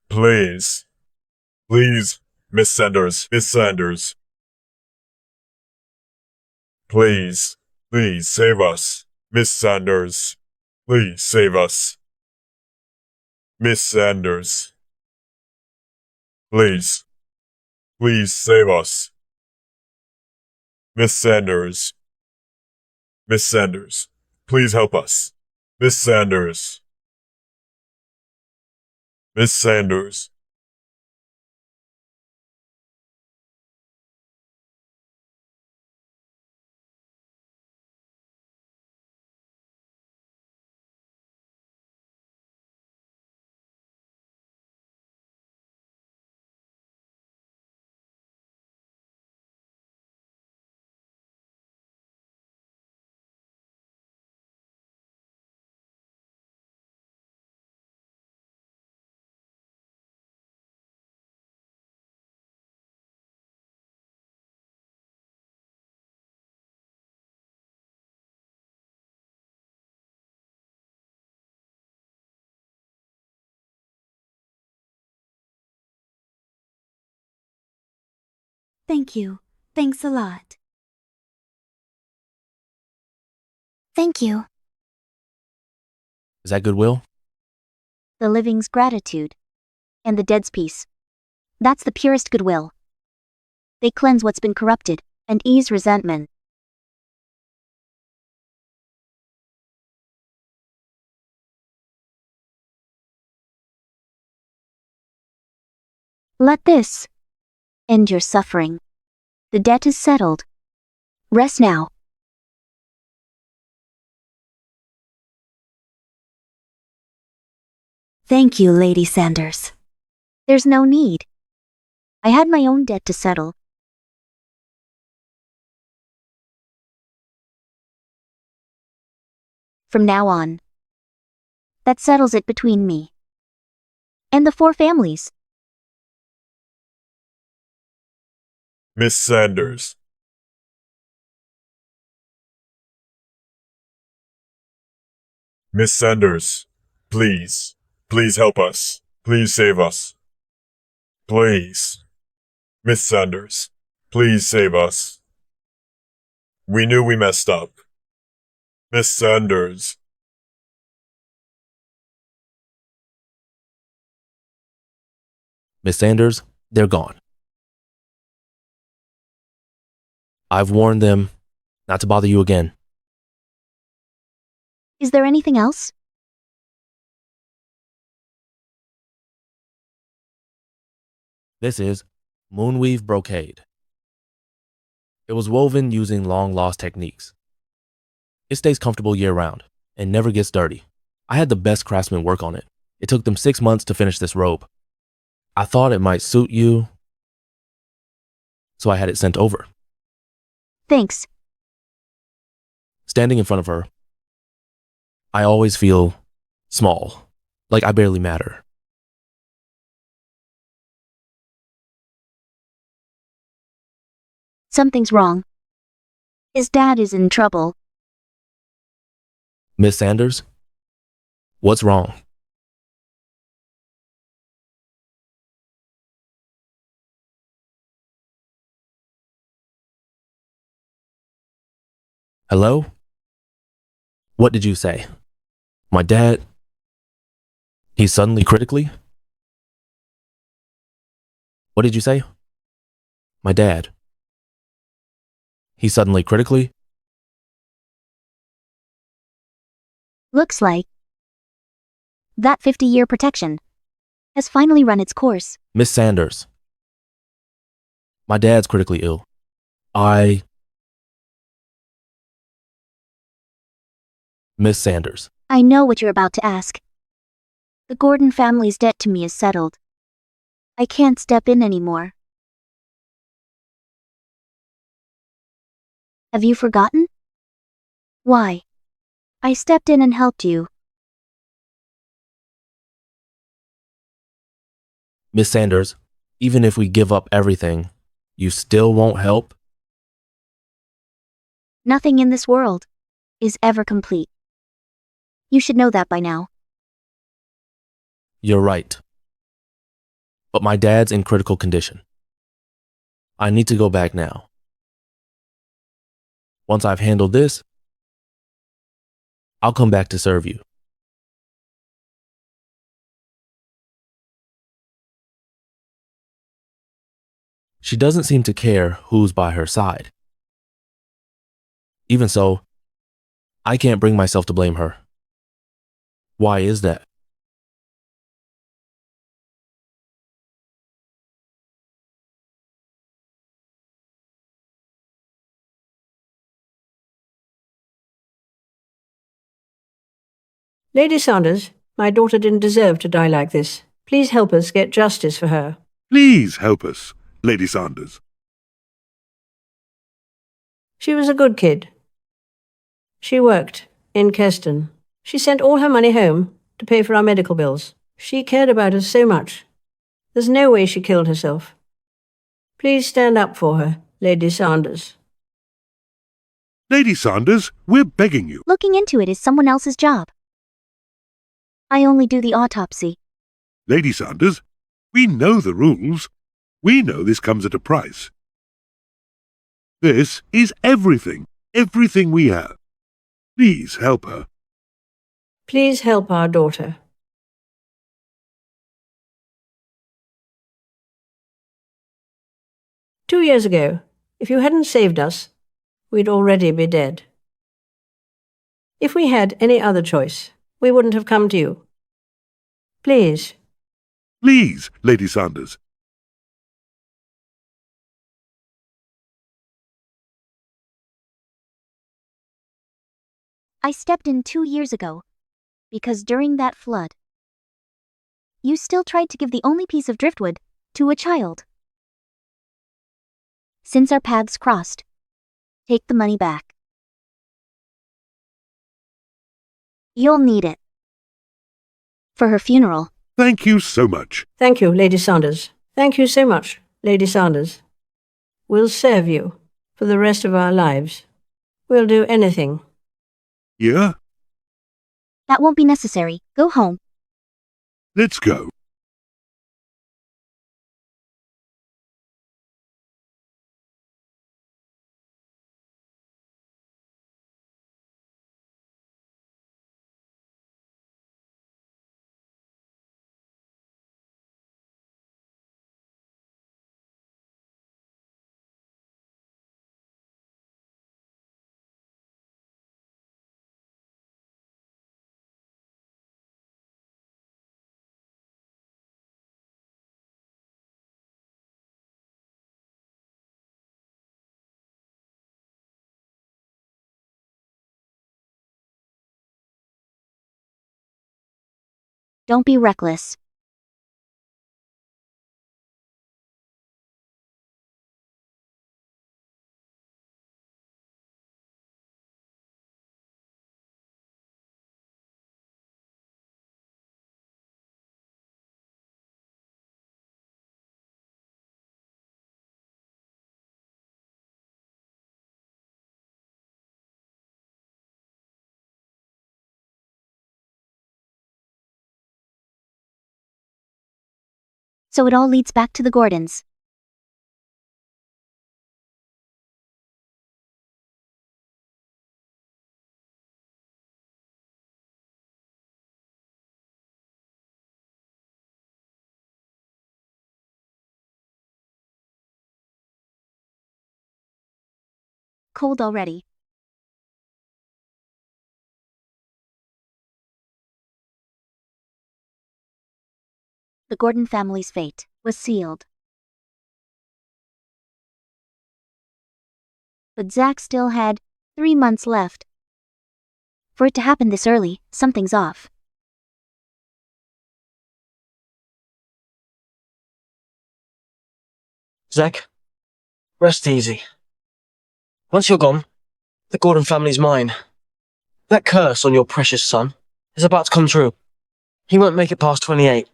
please. Please Miss Sanders, Miss Sanders. Please, please save us. Miss Sanders, please save us. Miss Sanders. Please, please save us. Miss Sanders. Miss Sanders, please help us. Miss Sanders. Miss Sanders. Thank you. Thanks a lot. Thank you. Is that goodwill? The living's gratitude. And the dead's peace. That's the purest goodwill. They cleanse what's been corrupted, and ease resentment. Let this end your suffering. The debt is settled. Rest now. Thank you, Lady Sanders. There's no need. I had my own debt to settle. From now on, that settles it between me and the 4 families. Miss Sanders. Miss Sanders, please, please help us. Please save us. Please. Miss Sanders, please save us. We knew we messed up. Miss Sanders. Miss Sanders, they're gone. I've warned them not to bother you again. Is there anything else? This is Moonweave Brocade. It was woven using long-lost techniques. It stays comfortable year-round and never gets dirty. I had the best craftsmen work on it. It took them 6 months to finish this robe. I thought it might suit you, so I had it sent over. Thanks. Standing in front of her, I always feel small, like I barely matter. Something's wrong. His dad is in trouble. Miss Sanders, what's wrong? Hello? What did you say? My dad? He's suddenly critically? What did you say? My dad. He's suddenly critically? Looks like that 50-year protection has finally run its course. Miss Sanders. My dad's critically ill. Miss Sanders. I know what you're about to ask. The Gordon family's debt to me is settled. I can't step in anymore. Have you forgotten? Why? I stepped in and helped you. Miss Sanders, even if we give up everything, you still won't help? Nothing in this world is ever complete. You should know that by now. You're right. But my dad's in critical condition. I need to go back now. Once I've handled this, I'll come back to serve you. She doesn't seem to care who's by her side. Even so, I can't bring myself to blame her. Why is that? Lady Sanders, my daughter didn't deserve to die like this. Please help us get justice for her. Please help us, Lady Sanders. She was a good kid. She worked in Keston. She sent all her money home to pay for our medical bills. She cared about us so much. There's no way she killed herself. Please stand up for her, Lady Sanders. Lady Sanders, we're begging you. Looking into it is someone else's job. I only do the autopsy. Lady Sanders, we know the rules. We know this comes at a price. This is everything we have. Please help her. Please help our daughter. Two years ago, if you hadn't saved us, we'd already be dead. If we had any other choice, we wouldn't have come to you. Please. Please, Lady Sanders. I stepped in 2 years ago, because during that flood, you still tried to give the only piece of driftwood to a child. Since our paths crossed, take the money back. You'll need it. For her funeral. Thank you so much. Thank you, Lady Sanders. Thank you so much, Lady Sanders. We'll serve you for the rest of our lives. We'll do anything. Yeah? That won't be necessary. Go home. Let's go. Don't be reckless. So it all leads back to the Gordons. Cold already. The Gordon family's fate was sealed. But Zach still had 3 months left. For it to happen this early, something's off. Zach, rest easy. Once you're gone, the Gordon family's mine. That curse on your precious son is about to come true. He won't make it past 28.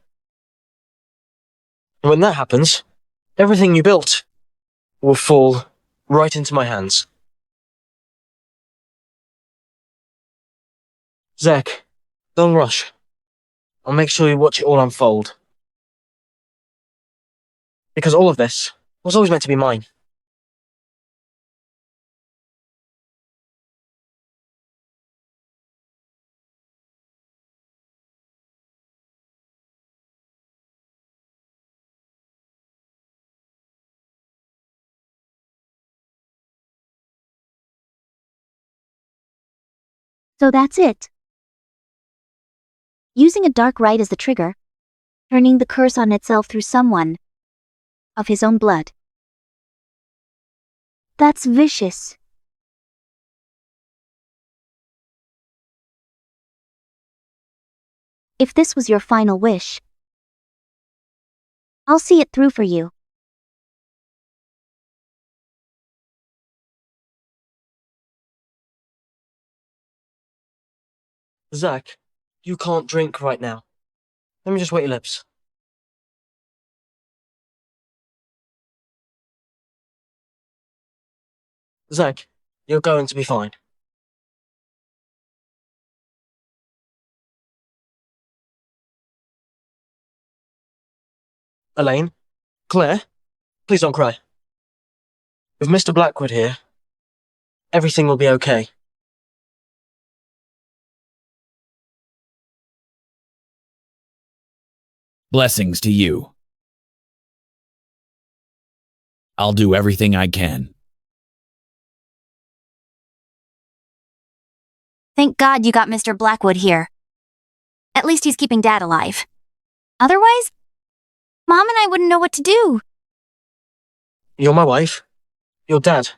And when that happens, everything you built will fall right into my hands. Zach, don't rush. I'll make sure you watch it all unfold. Because all of this was always meant to be mine. So that's it. Using a dark rite as the trigger, turning the curse on itself through someone of his own blood. That's vicious. If this was your final wish, I'll see it through for you. Zach, you can't drink right now. Let me just wet your lips. Zach, you're going to be fine. Elaine? Claire? Please don't cry. With Mr. Blackwood here, everything will be okay. Blessings to you. I'll do everything I can. Thank God you got Mr. Blackwood here. At least he's keeping Dad alive. Otherwise, Mom and I wouldn't know what to do. You're my wife. Your dad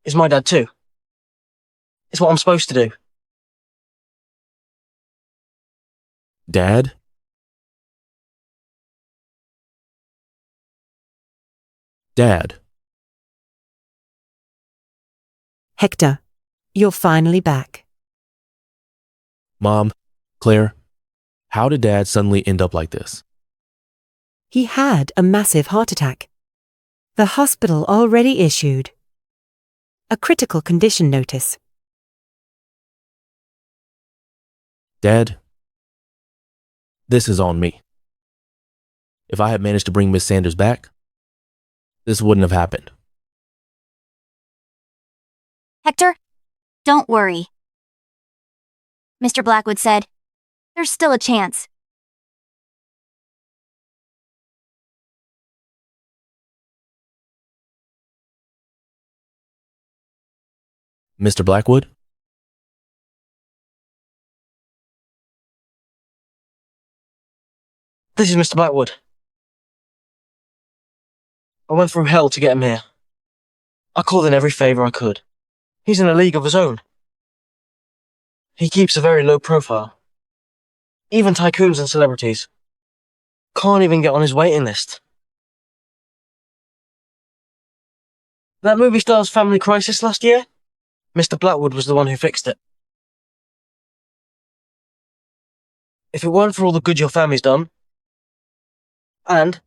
is my dad too. It's what I'm supposed to do. Dad? Dad. Hector, you're finally back. Mom, Claire, how did Dad suddenly end up like this? He had a massive heart attack. The hospital already issued a critical condition notice. Dad, this is on me. If I had managed to bring Miss Sanders back, this wouldn't have happened. Hector, don't worry. Mr. Blackwood said, there's still a chance. Mr. Blackwood? This is Mr. Blackwood. I went through hell to get him here. I called in every favour I could. He's in a league of his own. He keeps a very low profile. Even tycoons and celebrities can't even get on his waiting list. That movie star's family crisis last year? Mr. Blackwood was the one who fixed it. If it weren't for all the good your family's done, and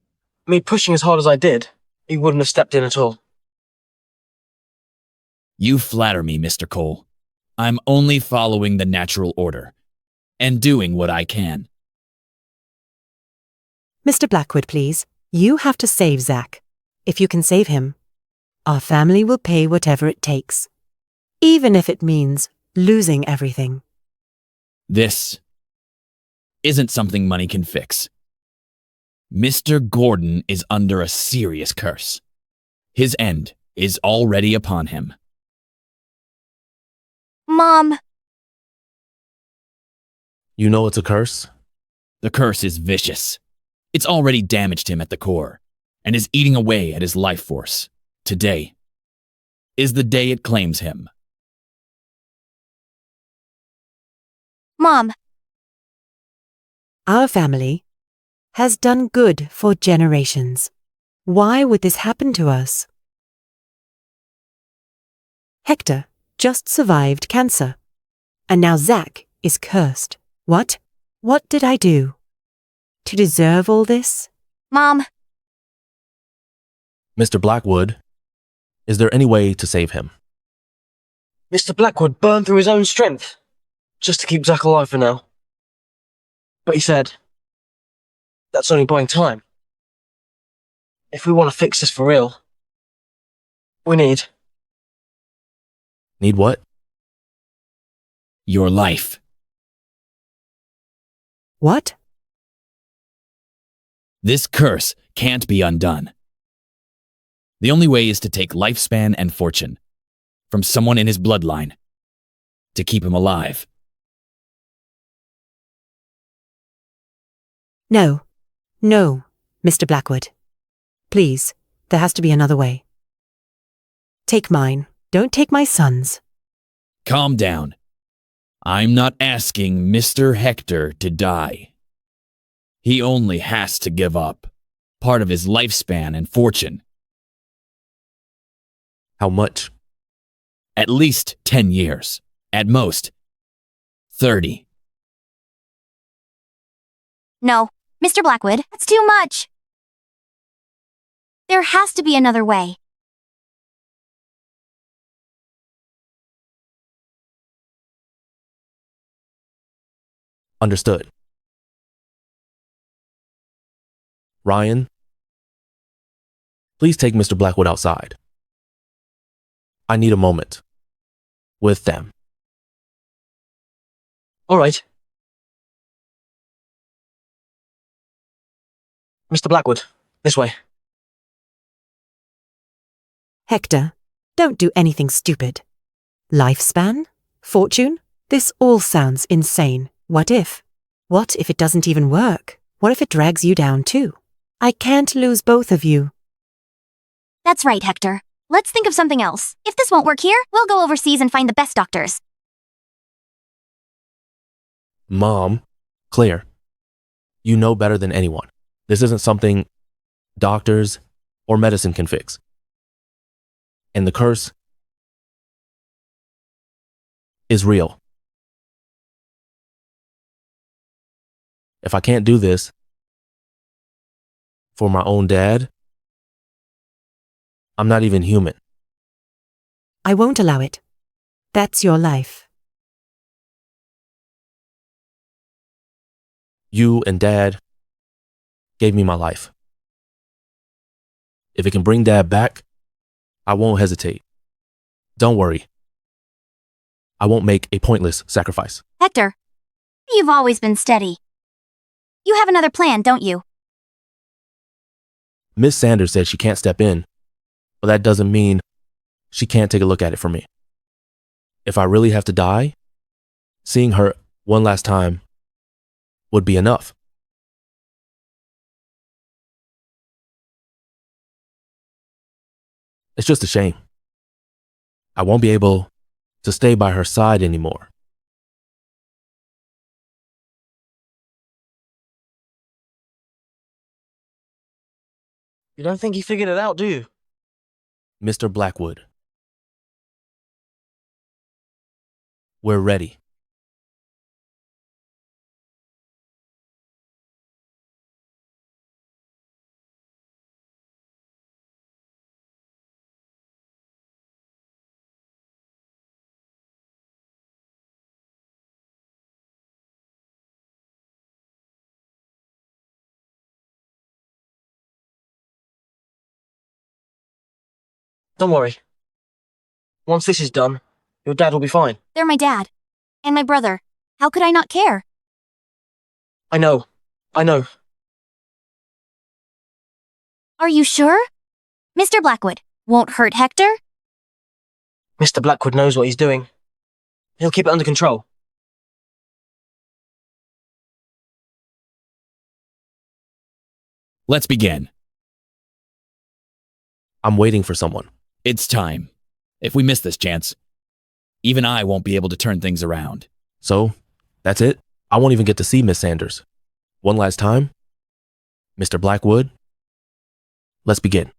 me pushing as hard as I did, he wouldn't have stepped in at all. You flatter me, Mr. Cole. I'm only following the natural order and doing what I can. Mr. Blackwood, please. You have to save Zach. If you can save him, our family will pay whatever it takes, even if it means losing everything. This isn't something money can fix. Mr. Gordon is under a serious curse. His end is already upon him. Mom! You know it's a curse? The curse is vicious. It's already damaged him at the core and is eating away at his life force. Today is the day it claims him. Mom! Our family has done good for generations. Why would this happen to us? Hector just survived cancer, and now Zach is cursed. What? What did I do to deserve all this? Mom! Mr. Blackwood, is there any way to save him? Mr. Blackwood burned through his own strength, just to keep Zach alive for now. But he said, that's only buying time. If we want to fix this for real, we need... Need what? Your life. What? This curse can't be undone. The only way is to take lifespan and fortune from someone in his bloodline to keep him alive. No. No, Mr. Blackwood. Please, there has to be another way. Take mine. Don't take my son's. Calm down. I'm not asking Mr. Hector to die. He only has to give up part of his lifespan and fortune. How much? At least 10 years. At most, 30. No, Mr. Blackwood, that's too much. There has to be another way. Understood. Ryan, please take Mr. Blackwood outside. I need a moment with them. All right. Mr. Blackwood, this way. Hector, don't do anything stupid. Lifespan? Fortune? This all sounds insane. What if? What if it doesn't even work? What if it drags you down too? I can't lose both of you. That's right, Hector. Let's think of something else. If this won't work here, we'll go overseas and find the best doctors. Mom, Claire, you know better than anyone. This isn't something doctors or medicine can fix. And the curse is real. If I can't do this for my own dad, I'm not even human. I won't allow it. That's your life. You and Dad gave me my life. If it can bring Dad back, I won't hesitate. Don't worry. I won't make a pointless sacrifice. Hector, you've always been steady. You have another plan, don't you? Miss Sanders said she can't step in, but that doesn't mean she can't take a look at it for me. If I really have to die, seeing her one last time would be enough. It's just a shame. I won't be able to stay by her side anymore. You don't think he figured it out, do you? Mr. Blackwood, we're ready. Don't worry. Once this is done, your dad will be fine. They're my dad. And my brother. How could I not care? I know. I know. Are you sure? Mr. Blackwood won't hurt Hector? Mr. Blackwood knows what he's doing. He'll keep it under control. Let's begin. I'm waiting for someone. It's time. If we miss this chance, even I won't be able to turn things around. So, that's it? I won't even get to see Miss Sanders. One last time? Mr. Blackwood? Let's begin.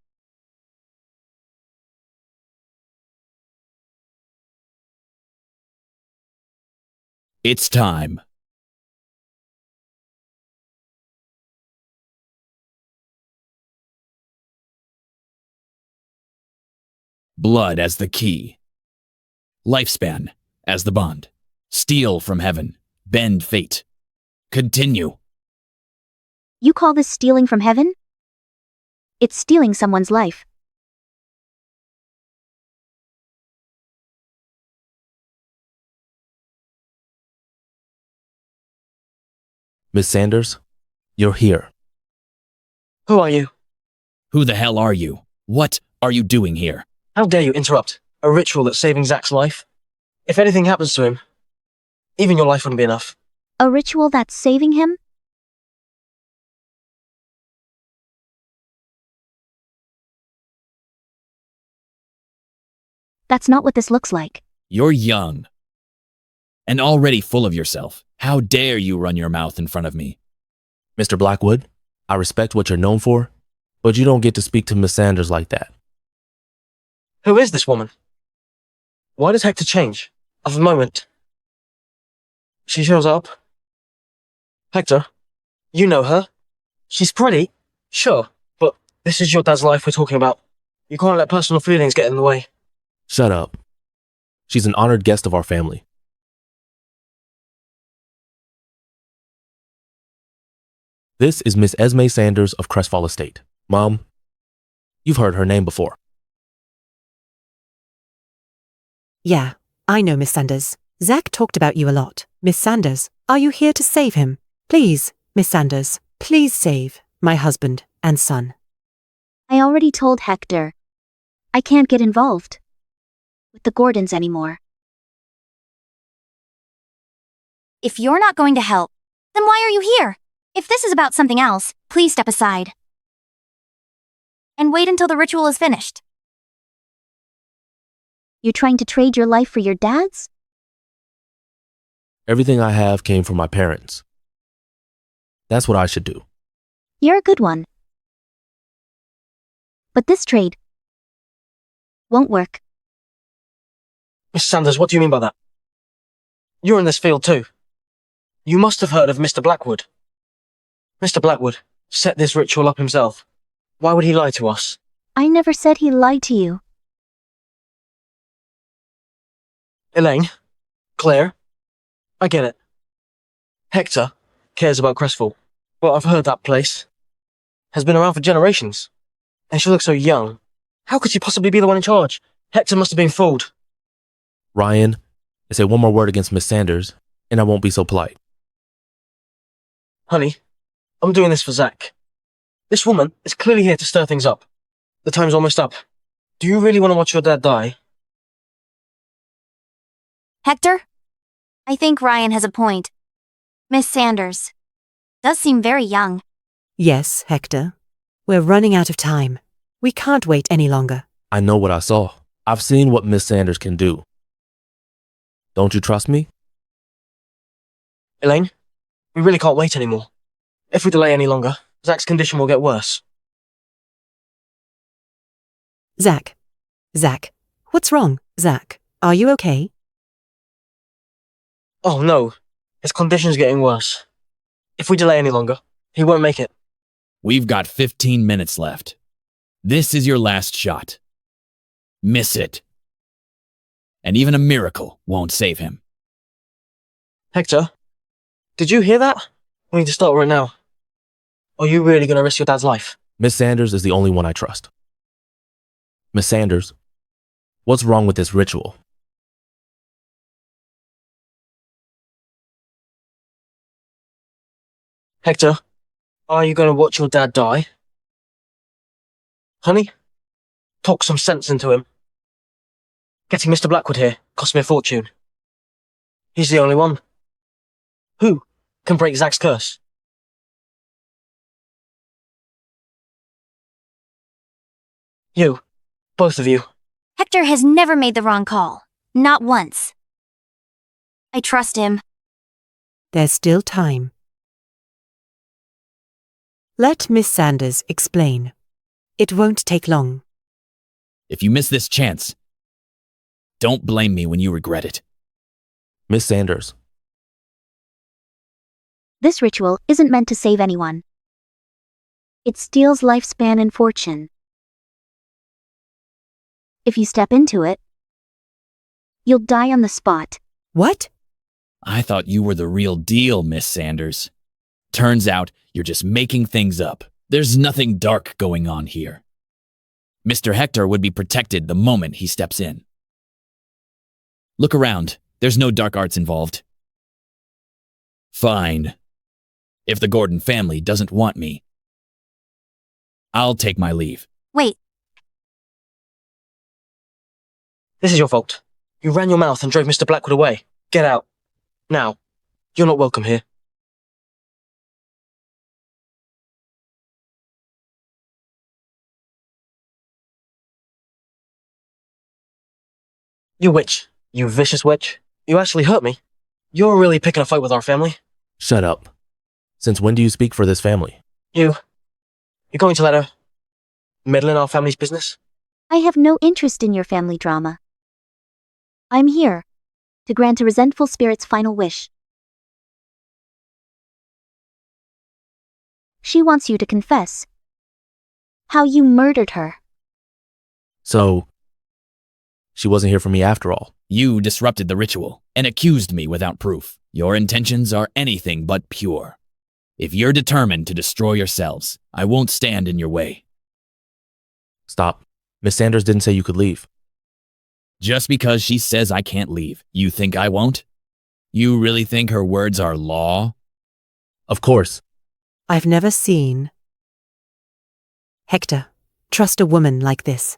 It's time. Blood as the key. Lifespan as the bond. Steal from heaven. Bend fate. Continue. You call this stealing from heaven? It's stealing someone's life. Miss Sanders, you're here. Who are you? Who the hell are you? What are you doing here? How dare you interrupt a ritual that's saving Zach's life? If anything happens to him, even your life wouldn't be enough. A ritual that's saving him? That's not what this looks like. You're young. And already full of yourself. How dare you run your mouth in front of me? Mr. Blackwood, I respect what you're known for, but you don't get to speak to Miss Sanders like that. Who is this woman? Why does Hector change? Of a moment. She shows up. Hector, you know her. She's pretty, sure, but this is your dad's life we're talking about. You can't let personal feelings get in the way. Shut up. She's an honored guest of our family. This is Miss Esme Sanders of Crestfall Estate. Mom, you've heard her name before. Yeah, I know, Miss Sanders. Zack talked about you a lot. Miss Sanders, are you here to save him? Please, Miss Sanders, please save my husband and son. I already told Hector. I can't get involved with the Gordons anymore. If you're not going to help, then why are you here? If this is about something else, please step aside. And wait until the ritual is finished. You trying to trade your life for your dad's? Everything I have came from my parents. That's what I should do. You're a good one. But this trade won't work. Miss Sanders, what do you mean by that? You're in this field too. You must have heard of Mr. Blackwood. Mr. Blackwood set this ritual up himself. Why would he lie to us? I never said he lied to you. Elaine, Claire, I get it. Hector cares about Crestfall. Well, I've heard that place has been around for generations. And she looks so young. How could she possibly be the one in charge? Hector must have been fooled. Ryan, I say one more word against Miss Sanders, and I won't be so polite. Honey, I'm doing this for Zack. This woman is clearly here to stir things up. The time's almost up. Do you really want to watch your dad die? Hector? I think Ryan has a point. Miss Sanders does seem very young. Yes, Hector. We're running out of time. We can't wait any longer. I know what I saw. I've seen what Miss Sanders can do. Don't you trust me? Elaine, we really can't wait anymore. If we delay any longer, Zack's condition will get worse. Zack. What's wrong, Zack? Are you okay? Oh no, his condition's getting worse. If we delay any longer, he won't make it. We've got 15 minutes left. This is your last shot. Miss it. And even a miracle won't save him. Hector, did you hear that? We need to start right now. Are you really going to risk your dad's life? Miss Sanders is the only one I trust. Miss Sanders, what's wrong with this ritual? Hector, are you going to watch your dad die? Honey, talk some sense into him. Getting Mr. Blackwood here cost me a fortune. He's the only one. Who can break Zack's curse? You. Both of you. Hector has never made the wrong call. Not once. I trust him. There's still time. Let Miss Sanders explain. It won't take long. If you miss this chance, don't blame me when you regret it. Miss Sanders. This ritual isn't meant to save anyone. It steals lifespan and fortune. If you step into it, you'll die on the spot. What? I thought you were the real deal, Miss Sanders. Turns out you're just making things up. There's nothing dark going on here. Mr. Hector would be protected the moment he steps in. Look around. There's no dark arts involved. Fine. If the Gordon family doesn't want me, I'll take my leave. Wait. This is your fault. You ran your mouth and drove Mr. Blackwood away. Get out. Now. You're not welcome here. You witch. You vicious witch. You actually hurt me. You're really picking a fight with our family. Shut up. Since when do you speak for this family? You're going to let her meddle in our family's business? I have no interest in your family drama. I'm here to grant a resentful spirit's final wish. She wants you to confess how you murdered her. So, she wasn't here for me after all. You disrupted the ritual and accused me without proof. Your intentions are anything but pure. If you're determined to destroy yourselves, I won't stand in your way. Stop. Miss Sanders didn't say you could leave. Just because she says I can't leave, you think I won't? You really think her words are law? Of course. I've never seen. Hector, trust a woman like this.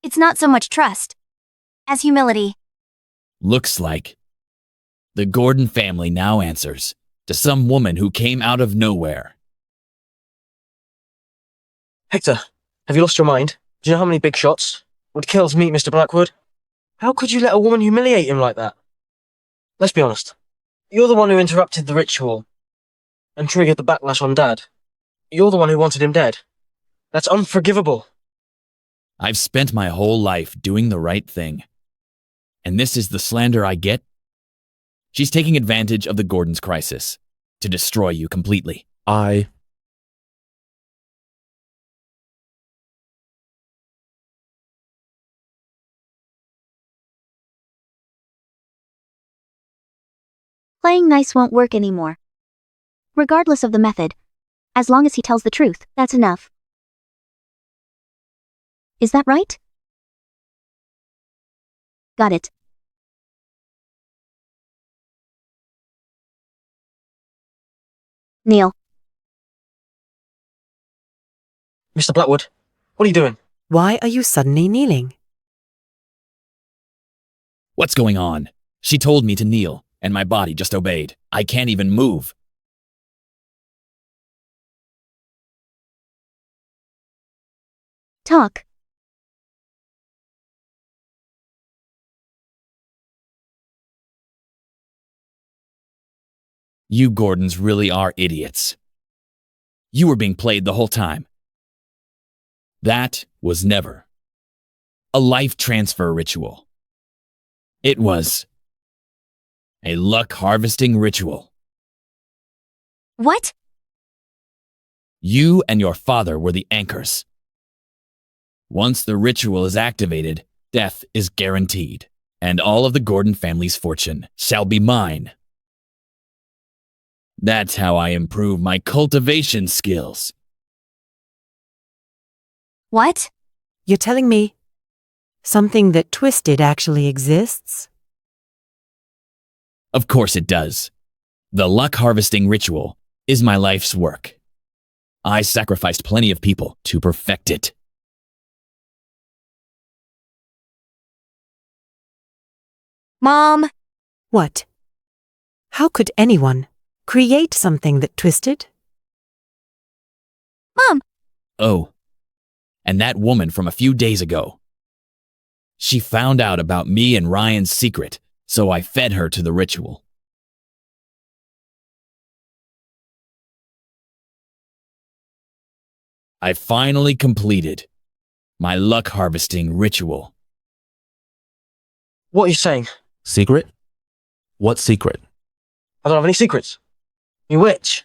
It's not so much trust as humility. Looks like the Gordon family now answers to some woman who came out of nowhere. Hector, have you lost your mind? Do you know how many big shots would kill to meet Mr. Blackwood? How could you let a woman humiliate him like that? Let's be honest. You're the one who interrupted the ritual and triggered the backlash on Dad. You're the one who wanted him dead. That's unforgivable. I've spent my whole life doing the right thing. And this is the slander I get? She's taking advantage of the Gordon's crisis to destroy you completely. Playing nice won't work anymore. Regardless of the method, as long as he tells the truth, that's enough. Is that right? Got it. Neil. Mr. Blackwood, what are you doing? Why are you suddenly kneeling? What's going on? She told me to kneel, and my body just obeyed. I can't even move. Talk. You Gordons really are idiots. You were being played the whole time. That was never a life transfer ritual. It was a luck harvesting ritual. What? You and your father were the anchors. Once the ritual is activated, death is guaranteed, and all of the Gordon family's fortune shall be mine. That's how I improve my cultivation skills. What? You're telling me something that twisted actually exists? Of course it does. The luck harvesting ritual is my life's work. I sacrificed plenty of people to perfect it. Mom. What? How could anyone create something that twisted? Mom. Oh, and that woman from a few days ago. She found out about me and Ryan's secret, so I fed her to the ritual. I finally completed my luck harvesting ritual. What are you saying? Secret? What secret? I don't have any secrets. You witch.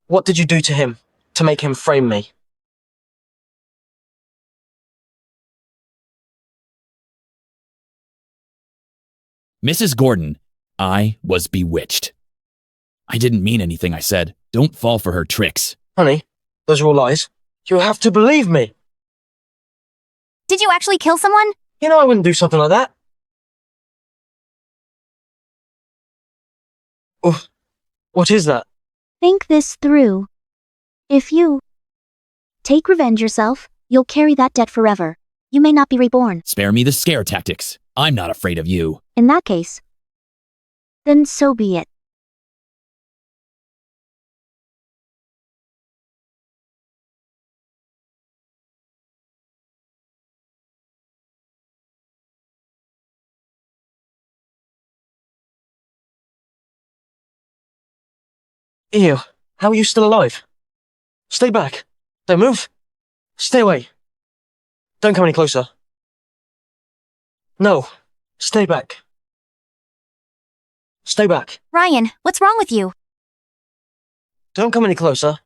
What did you do to him to make him frame me? Mrs. Gordon, I was bewitched. I didn't mean anything I said. Don't fall for her tricks. Honey, those are all lies. You have to believe me. Did you actually kill someone? You know I wouldn't do something like that. Oh, what is that? Think this through. If you take revenge yourself, you'll carry that debt forever. You may not be reborn. Spare me the scare tactics. I'm not afraid of you. In that case, then so be it. Ew, how are you still alive? Stay back. Don't move. Stay away. Don't come any closer. No, stay back. Stay back. Ryan, what's wrong with you? Don't come any closer.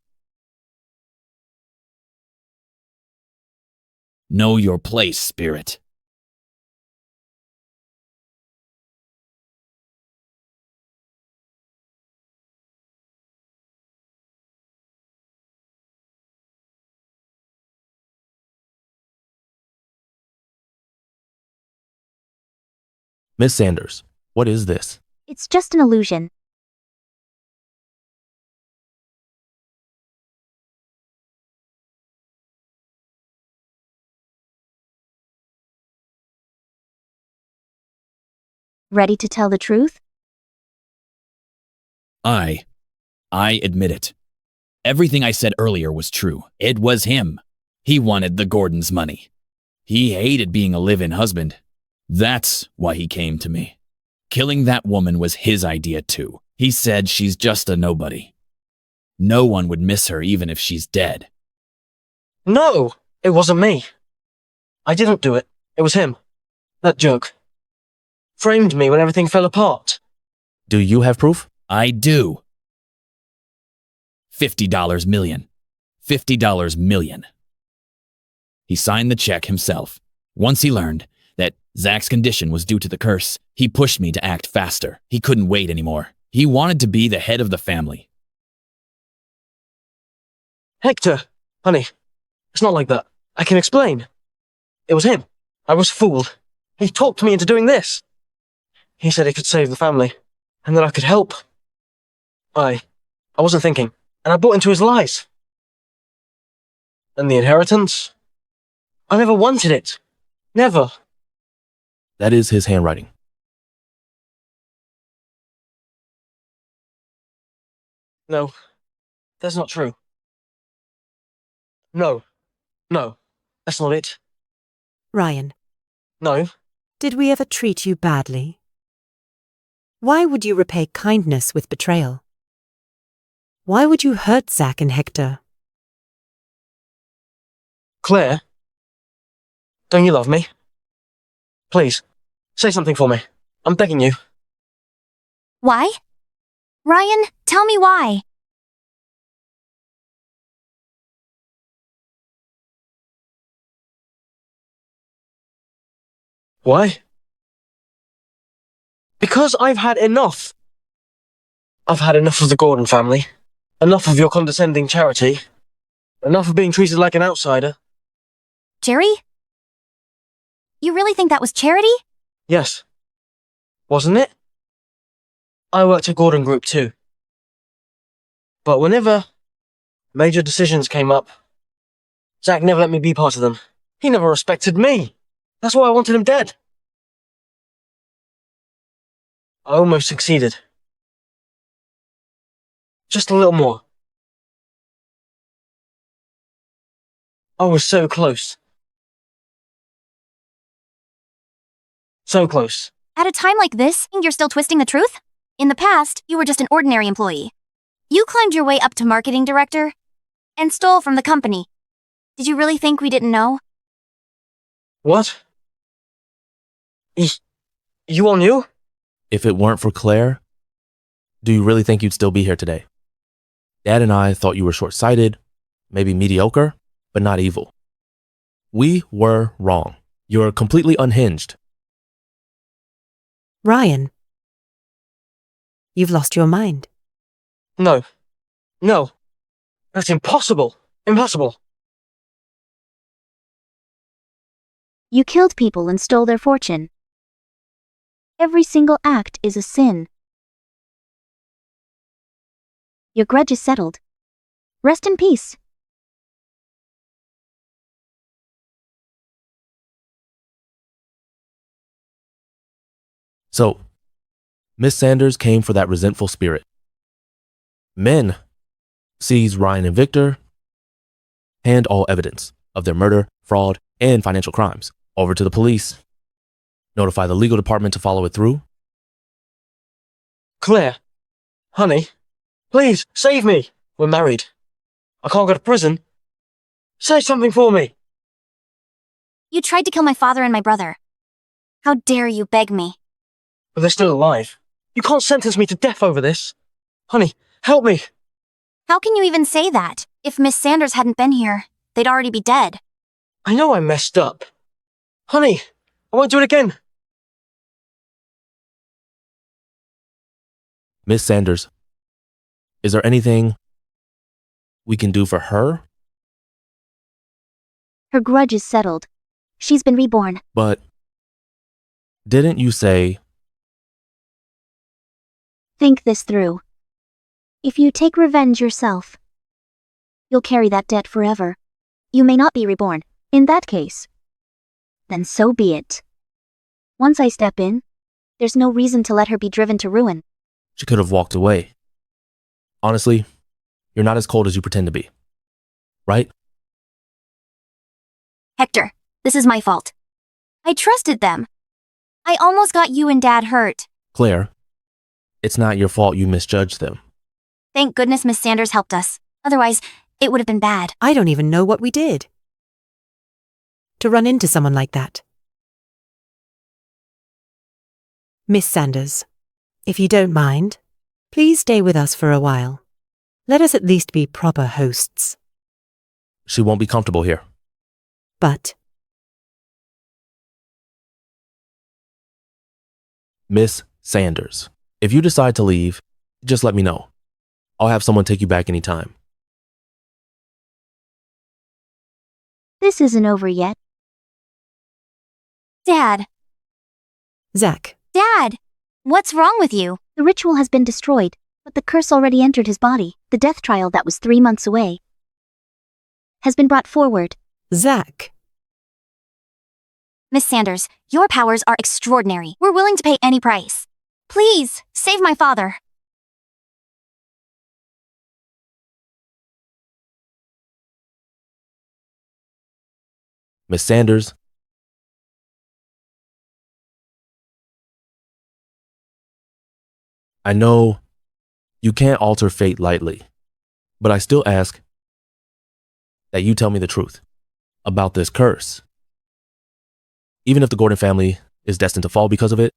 Know your place, spirit. Miss Sanders, what is this? It's just an illusion. Ready to tell the truth? I admit it. Everything I said earlier was true. It was him. He wanted the Gordons' money. He hated being a live-in husband. That's why he came to me. Killing that woman was his idea too. He said she's just a nobody. No one would miss her even if she's dead. No, it wasn't me. I didn't do it. It was him. That jerk. Framed me when everything fell apart. Do you have proof? I do. $50 million. $50 million. He signed the check himself. Once he learned that Zach's condition was due to the curse, he pushed me to act faster. He couldn't wait anymore. He wanted to be the head of the family. Hector, honey, it's not like that. I can explain. It was him. I was fooled. He talked me into doing this. He said he could save the family, and that I could help. I wasn't thinking, and I bought into his lies. And the inheritance? I never wanted it. Never. That is his handwriting. No, that's not true. No, that's not it. Ryan, No, did we ever treat you badly? Why would you repay kindness with betrayal? Why would you hurt Zach and Hector? Claire, don't you love me? Please, say something for me. I'm begging you. Why? Ryan, tell me why. Why? Because I've had enough. I've had enough of the Gordon family. Enough of your condescending charity. Enough of being treated like an outsider. Jerry? You really think that was charity? Yes. Wasn't it? I worked at Gordon Group too. But whenever major decisions came up, Zach never let me be part of them. He never respected me. That's why I wanted him dead. I almost succeeded. Just a little more. I was so close. So close. At a time like this, you're still twisting the truth? In the past, you were just an ordinary employee. You climbed your way up to marketing director and stole from the company. Did you really think we didn't know? What? You all knew? If it weren't for Claire, do you really think you'd still be here today? Dad and I thought you were short-sighted, maybe mediocre, but not evil. We were wrong. You're completely unhinged. Ryan, you've lost your mind. No. That's impossible. Impossible. You killed people and stole their fortune. Every single act is a sin. Your grudge is settled. Rest in peace. So, Miss Sanders came for that resentful spirit. Men seized Ryan and Victor, hand all evidence of their murder, fraud, and financial crimes over to the police. Notify the legal department to follow it through. Claire, honey, Please, save me. We're married. I can't go to prison. Say something for me. You tried to kill my father and my brother. How dare you beg me? But they're still alive. You can't sentence me to death over this. Honey, help me. How can you even say that? If Miss Sanders hadn't been here, they'd already be dead. I know I messed up. Honey, I won't do it again. Miss Sanders, is there anything we can do for her? Her grudge is settled. She's been reborn. But didn't you say... Think this through. If you take revenge yourself, you'll carry that debt forever. You may not be reborn. In that case, then so be it. Once I step in, there's no reason to let her be driven to ruin. She could have walked away. Honestly, you're not as cold as you pretend to be. Right? Hector, this is my fault. I trusted them. I almost got you and Dad hurt. Claire, it's not your fault you misjudged them. Thank goodness Miss Sanders helped us. Otherwise, it would have been bad. I don't even know what we did. To run into someone like that. Miss Sanders, if you don't mind, please stay with us for a while. Let us at least be proper hosts. She won't be comfortable here. But Miss Sanders, if you decide to leave, just let me know. I'll have someone take you back anytime. This isn't over yet. Dad. Zach. Dad! What's wrong with you? The ritual has been destroyed, but the curse already entered his body. The death trial that was 3 months away has been brought forward. Zach. Miss Sanders, your powers are extraordinary. We're willing to pay any price. Please, save my father. Miss Sanders, I know you can't alter fate lightly, but I still ask that you tell me the truth about this curse. Even if the Gordon family is destined to fall because of it,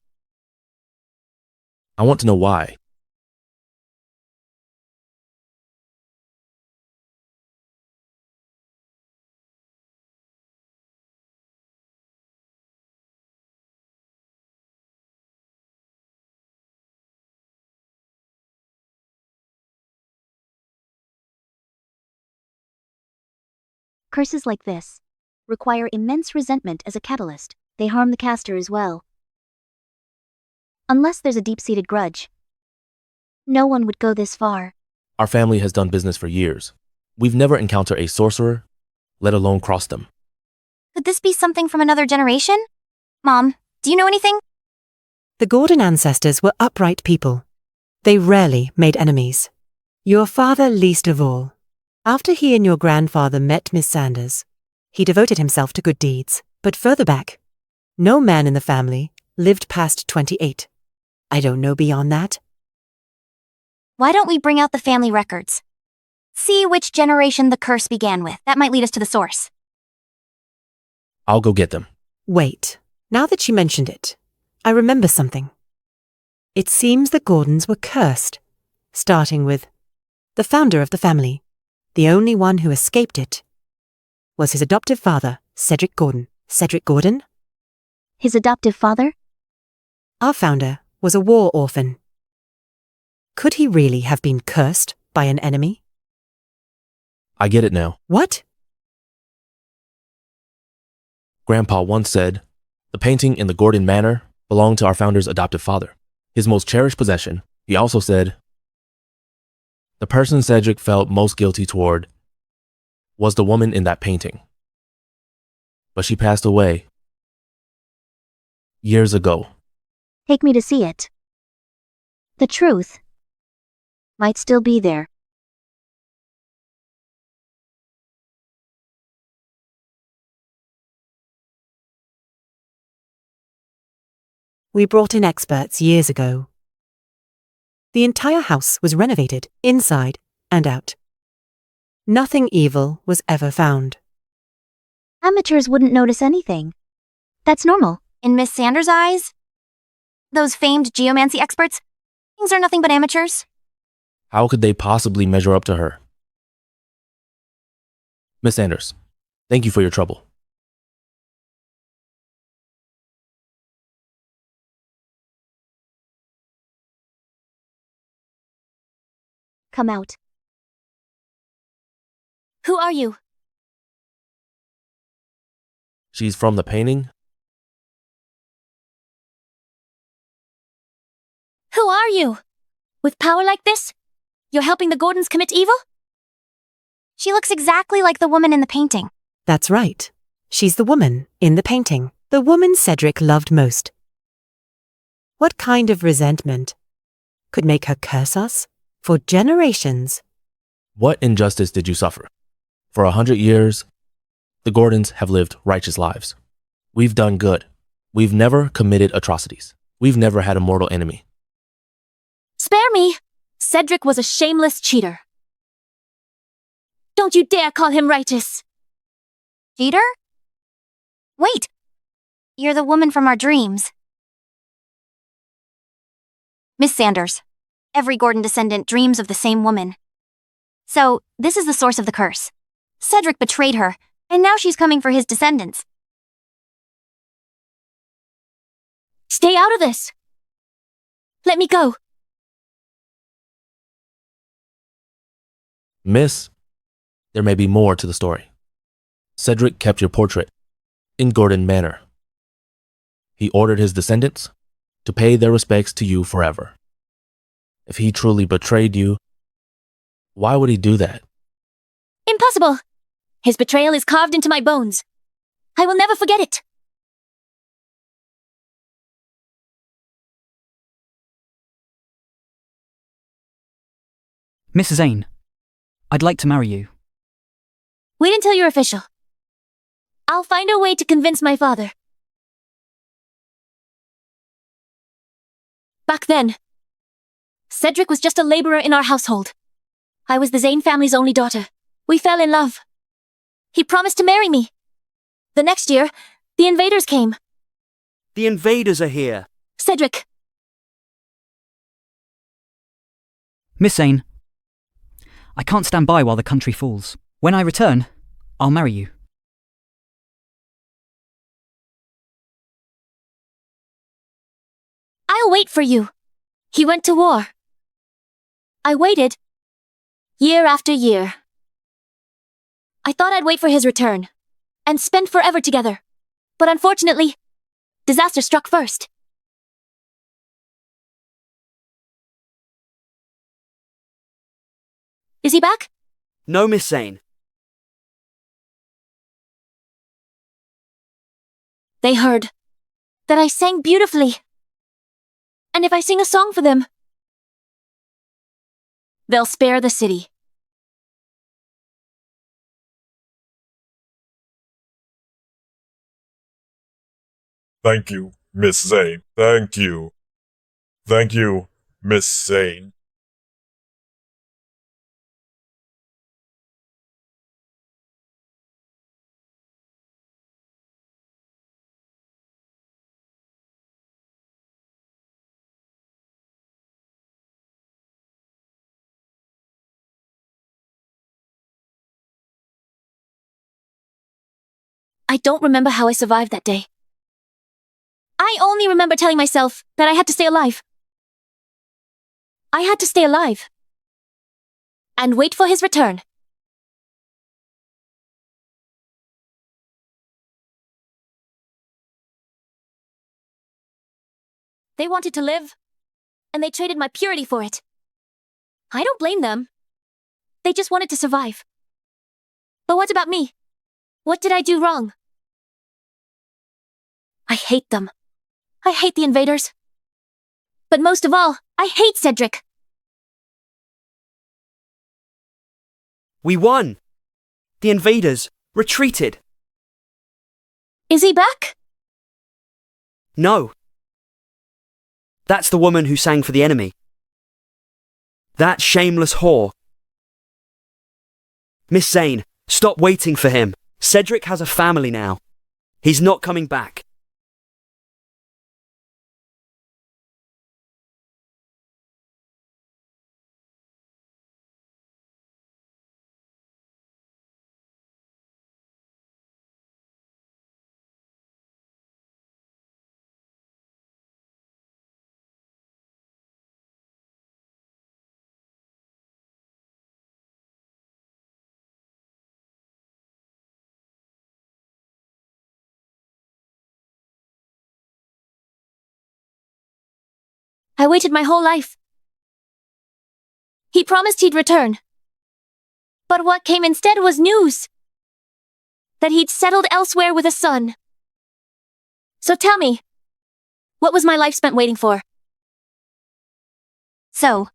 I want to know why. Curses like this require immense resentment as a catalyst. They harm the caster as well. Unless there's a deep-seated grudge, no one would go this far. Our family has done business for years. We've never encountered a sorcerer, let alone crossed them. Could this be something from another generation? Mom, do you know anything? The Gordon ancestors were upright people. They rarely made enemies. Your father least of all. After he and your grandfather met Miss Sanders, he devoted himself to good deeds. But further back, no man in the family lived past 28. I don't know beyond that. Why don't we bring out the family records? See which generation the curse began with. That might lead us to the source. I'll go get them. Wait, now that you mentioned it, I remember something. It seems the Gordons were cursed, starting with the founder of the family. The only one who escaped it was his adoptive father, Cedric Gordon. Cedric Gordon? His adoptive father? Our founder was a war orphan. Could he really have been cursed by an enemy? I get it now. What? Grandpa once said, the painting in the Gordon Manor belonged to our founder's adoptive father, his most cherished possession. He also said, the person Cedric felt most guilty toward was the woman in that painting. But she passed away years ago. Take me to see it. The truth might still be there. We brought in experts years ago. The entire house was renovated, inside and out. Nothing evil was ever found. Amateurs wouldn't notice anything. That's normal. In Miss Sanders' eyes, those famed geomancy experts, things are nothing but amateurs. How could they possibly measure up to her? Miss Sanders, thank you for your trouble. Come out. Who are you? She's from the painting? Who are you? With power like this, you're helping the Gordons commit evil? She looks exactly like the woman in the painting. That's right. She's the woman in the painting. The woman Cedric loved most. What kind of resentment could make her curse us for generations? What injustice did you suffer? For 100 years, the Gordons have lived righteous lives. We've done good. We've never committed atrocities. We've never had a mortal enemy. Spare me! Cedric was a shameless cheater. Don't you dare call him righteous! Cheater? Wait! You're the woman from our dreams. Miss Sanders, every Gordon descendant dreams of the same woman. So, this is the source of the curse. Cedric betrayed her, and now she's coming for his descendants. Stay out of this! Let me go! Miss, there may be more to the story. Cedric kept your portrait in Gordon Manor. He ordered his descendants to pay their respects to you forever. If he truly betrayed you, why would he do that? Impossible! His betrayal is carved into my bones. I will never forget it. Miss Zane, I'd like to marry you. Wait until you're official. I'll find a way to convince my father. Back then, Cedric was just a laborer in our household. I was the Zane family's only daughter. We fell in love. He promised to marry me. The next year, the invaders came. The invaders are here. Cedric. Miss Zane, I can't stand by while the country falls. When I return, I'll marry you. I'll wait for you. He went to war. I waited. Year after year. I thought I'd wait for his return and spend forever together. But unfortunately, disaster struck first. Is he back? No, Miss Zane. They heard that I sang beautifully. And if I sing a song for them, they'll spare the city. Thank you, Miss Zane. Thank you. Thank you, Miss Zane. I don't remember how I survived that day. I only remember telling myself that I had to stay alive. I had to stay alive. And wait for his return. They wanted to live, and they traded my purity for it. I don't blame them. They just wanted to survive. But what about me? What did I do wrong? I hate them. I hate the invaders. But most of all, I hate Cedric. We won. The invaders retreated. Is he back? No. That's the woman who sang for the enemy. That shameless whore. Miss Zane, stop waiting for him. Cedric has a family now. He's not coming back. I waited my whole life. He promised he'd return. But what came instead was news. That he'd settled elsewhere with a son. So tell me, what was my life spent waiting for? So,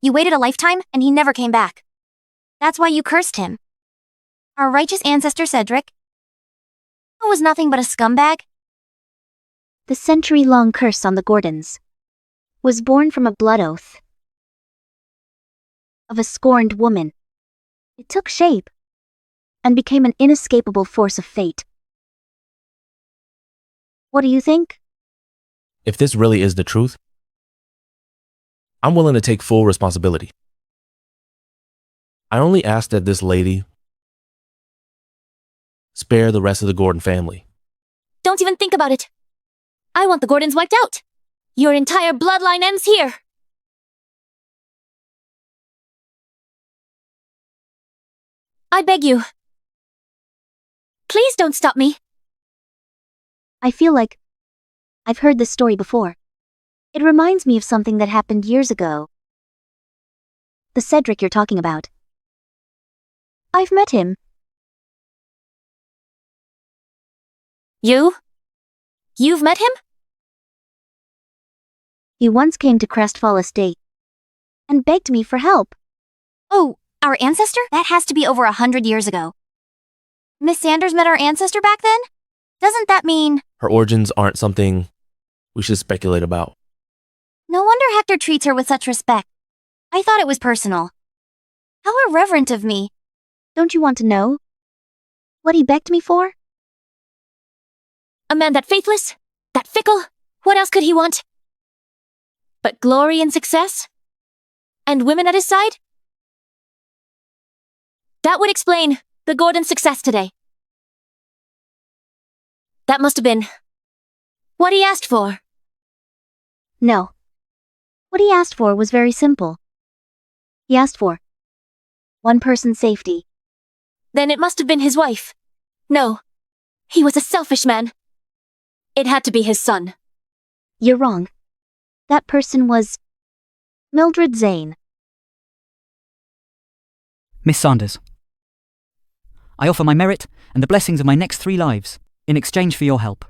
you waited a lifetime and he never came back. That's why you cursed him. Our righteous ancestor Cedric was nothing but a scumbag. The century-long curse on the Gordons was born from a blood oath of a scorned woman. It took shape and became an inescapable force of fate. What do you think? If this really is the truth, I'm willing to take full responsibility. I only ask that this lady spare the rest of the Gordon family. Don't even think about it. I want the Gordons wiped out. Your entire bloodline ends here. I beg you. Please don't stop me. I feel like I've heard this story before. It reminds me of something that happened years ago. The Cedric you're talking about. I've met him. You've met him? He once came to Crestfall Estate and begged me for help. Oh, our ancestor? That has to be over 100 years ago. Miss Sanders met our ancestor back then? Doesn't that mean... Her origins aren't something we should speculate about. No wonder Hector treats her with such respect. I thought it was personal. How irreverent of me. Don't you want to know what he begged me for? A man that faithless? That fickle? What else could he want? But glory and success? And women at his side? That would explain the Gordon's success today. That must have been what he asked for. No. What he asked for was very simple. He asked for one person's safety. Then it must have been his wife. No. He was a selfish man. It had to be his son. You're wrong. That person was Mildred Zane. Miss Sanders, I offer my merit and the blessings of my next 3 lives in exchange for your help.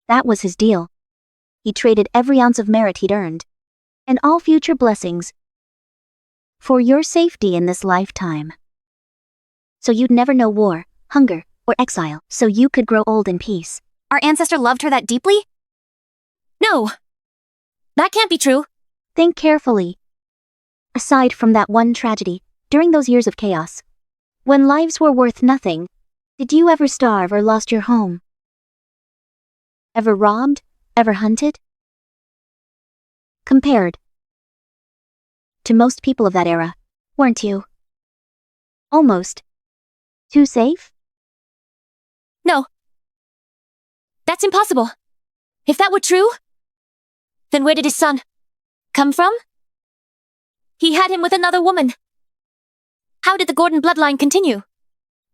That was his deal. He traded every ounce of merit he'd earned, and all future blessings, for your safety in this lifetime. So you'd never know war, hunger, or exile, so you could grow old in peace. Our ancestor loved her that deeply? No! That can't be true. Think carefully. Aside from that one tragedy, during those years of chaos, when lives were worth nothing, did you ever starve or lost your home? Ever robbed? Ever hunted? Compared to most people of that era, weren't you almost too safe? No. That's impossible. If that were true, then where did his son come from? He had him with another woman. How did the Gordon bloodline continue?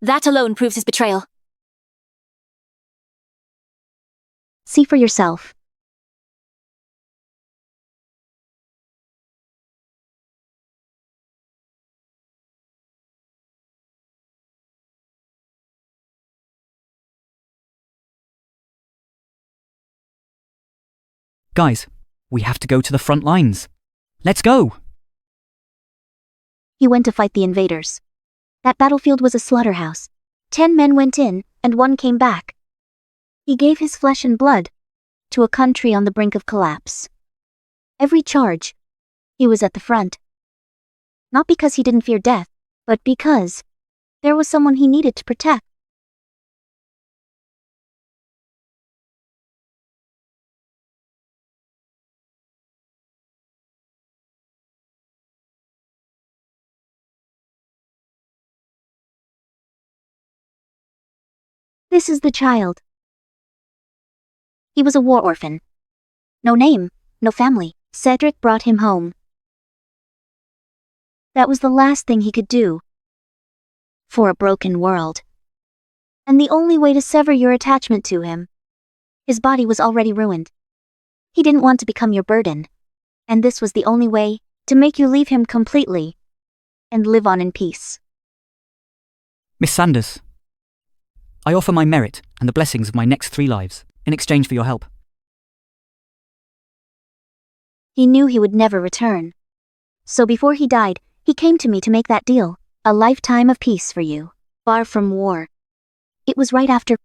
That alone proves his betrayal. See for yourself. Guys, we have to go to the front lines. Let's go! He went to fight the invaders. That battlefield was a slaughterhouse. 10 men went in, and 1 came back. He gave his flesh and blood to a country on the brink of collapse. Every charge, he was at the front. Not because he didn't fear death, but because there was someone he needed to protect. This is the child. He was a war orphan. No name, no family. Cedric brought him home. That was the last thing he could do for a broken world. And the only way to sever your attachment to him. His body was already ruined. He didn't want to become your burden. And this was the only way to make you leave him completely and live on in peace. Miss Sanders, I offer my merit and the blessings of my next 3 lives in exchange for your help. He knew he would never return. So before he died, he came to me to make that deal. A lifetime of peace for you, far from war. It was right after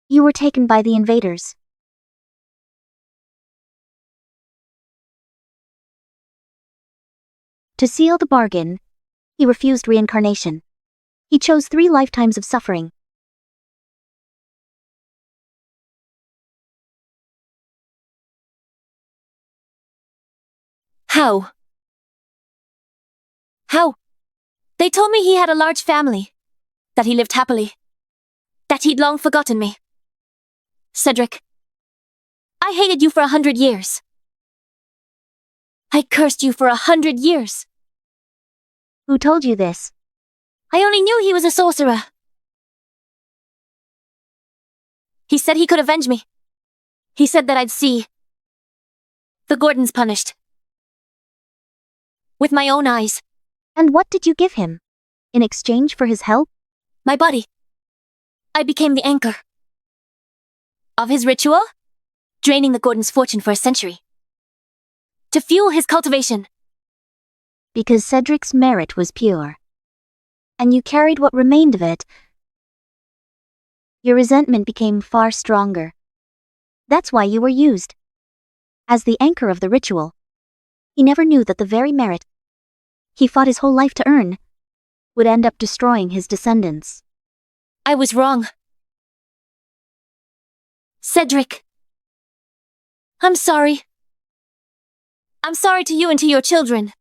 you were taken by the invaders. To seal the bargain, he refused reincarnation. He chose 3 lifetimes of suffering. How? How? They told me he had a large family, that he lived happily, that he'd long forgotten me. Cedric, I hated you for 100 years. I cursed you for 100 years. Who told you this? I only knew he was a sorcerer. He said he could avenge me. He said that I'd see the Gordons punished. With my own eyes. And what did you give him? In exchange for his help? My body. I became the anchor of his ritual, draining the Gordons' fortune for a century. To fuel his cultivation. Because Cedric's merit was pure. And you carried what remained of it. Your resentment became far stronger. That's why you were used. As the anchor of the ritual. He never knew that the very merit he fought his whole life to earn would end up destroying his descendants. I was wrong. Cedric. I'm sorry. I'm sorry to you and to your children.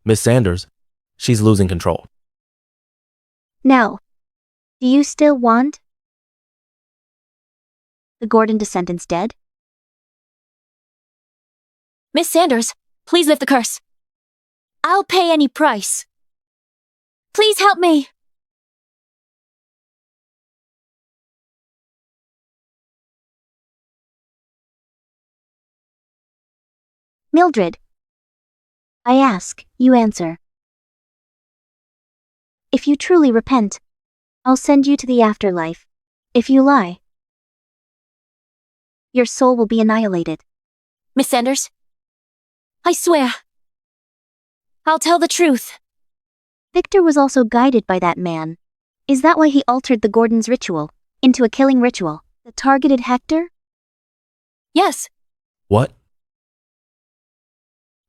Miss Sanders, she's losing control. Now, do you still want the Gordon descendants dead? Miss Sanders, please lift the curse. I'll pay any price. Please help me. Mildred. I ask, you answer. If you truly repent, I'll send you to the afterlife. If you lie, your soul will be annihilated. Miss Sanders, I swear, I'll tell the truth. Victor was also guided by that man. Is that why he altered the Gordon's ritual into a killing ritual that targeted Hector? Yes. What?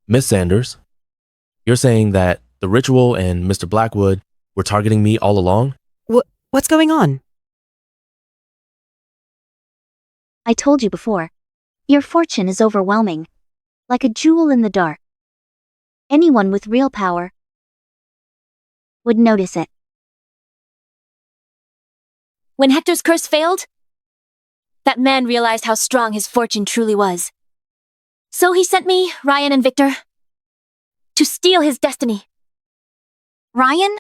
Miss Sanders, you're saying that the ritual and Mr. Blackwood were targeting me all along? What's going on? I told you before. Your fortune is overwhelming. Like a jewel in the dark. Anyone with real power would notice it. When Hector's curse failed, that man realized how strong his fortune truly was. So he sent me, Ryan and Victor, to steal his destiny. Ryan?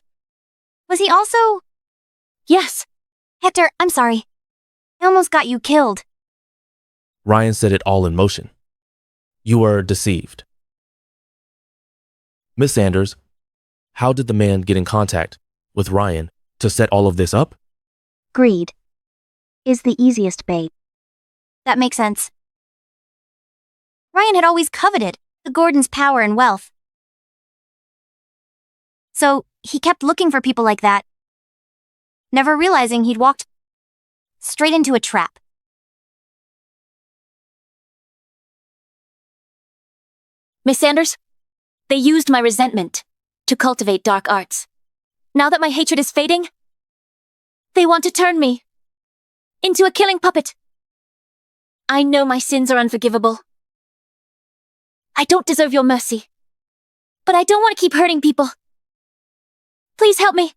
Was he also... Yes. Hector, I'm sorry. I almost got you killed. Ryan set it all in motion. You were deceived. Miss Sanders, how did the man get in contact with Ryan to set all of this up? Greed is the easiest bait. That makes sense. Ryan had always coveted the Gordons' power and wealth. So, he kept looking for people like that, never realizing he'd walked straight into a trap. Miss Sanders, they used my resentment to cultivate dark arts. Now that my hatred is fading, they want to turn me into a killing puppet. I know my sins are unforgivable. I don't deserve your mercy, but I don't want to keep hurting people. Please help me.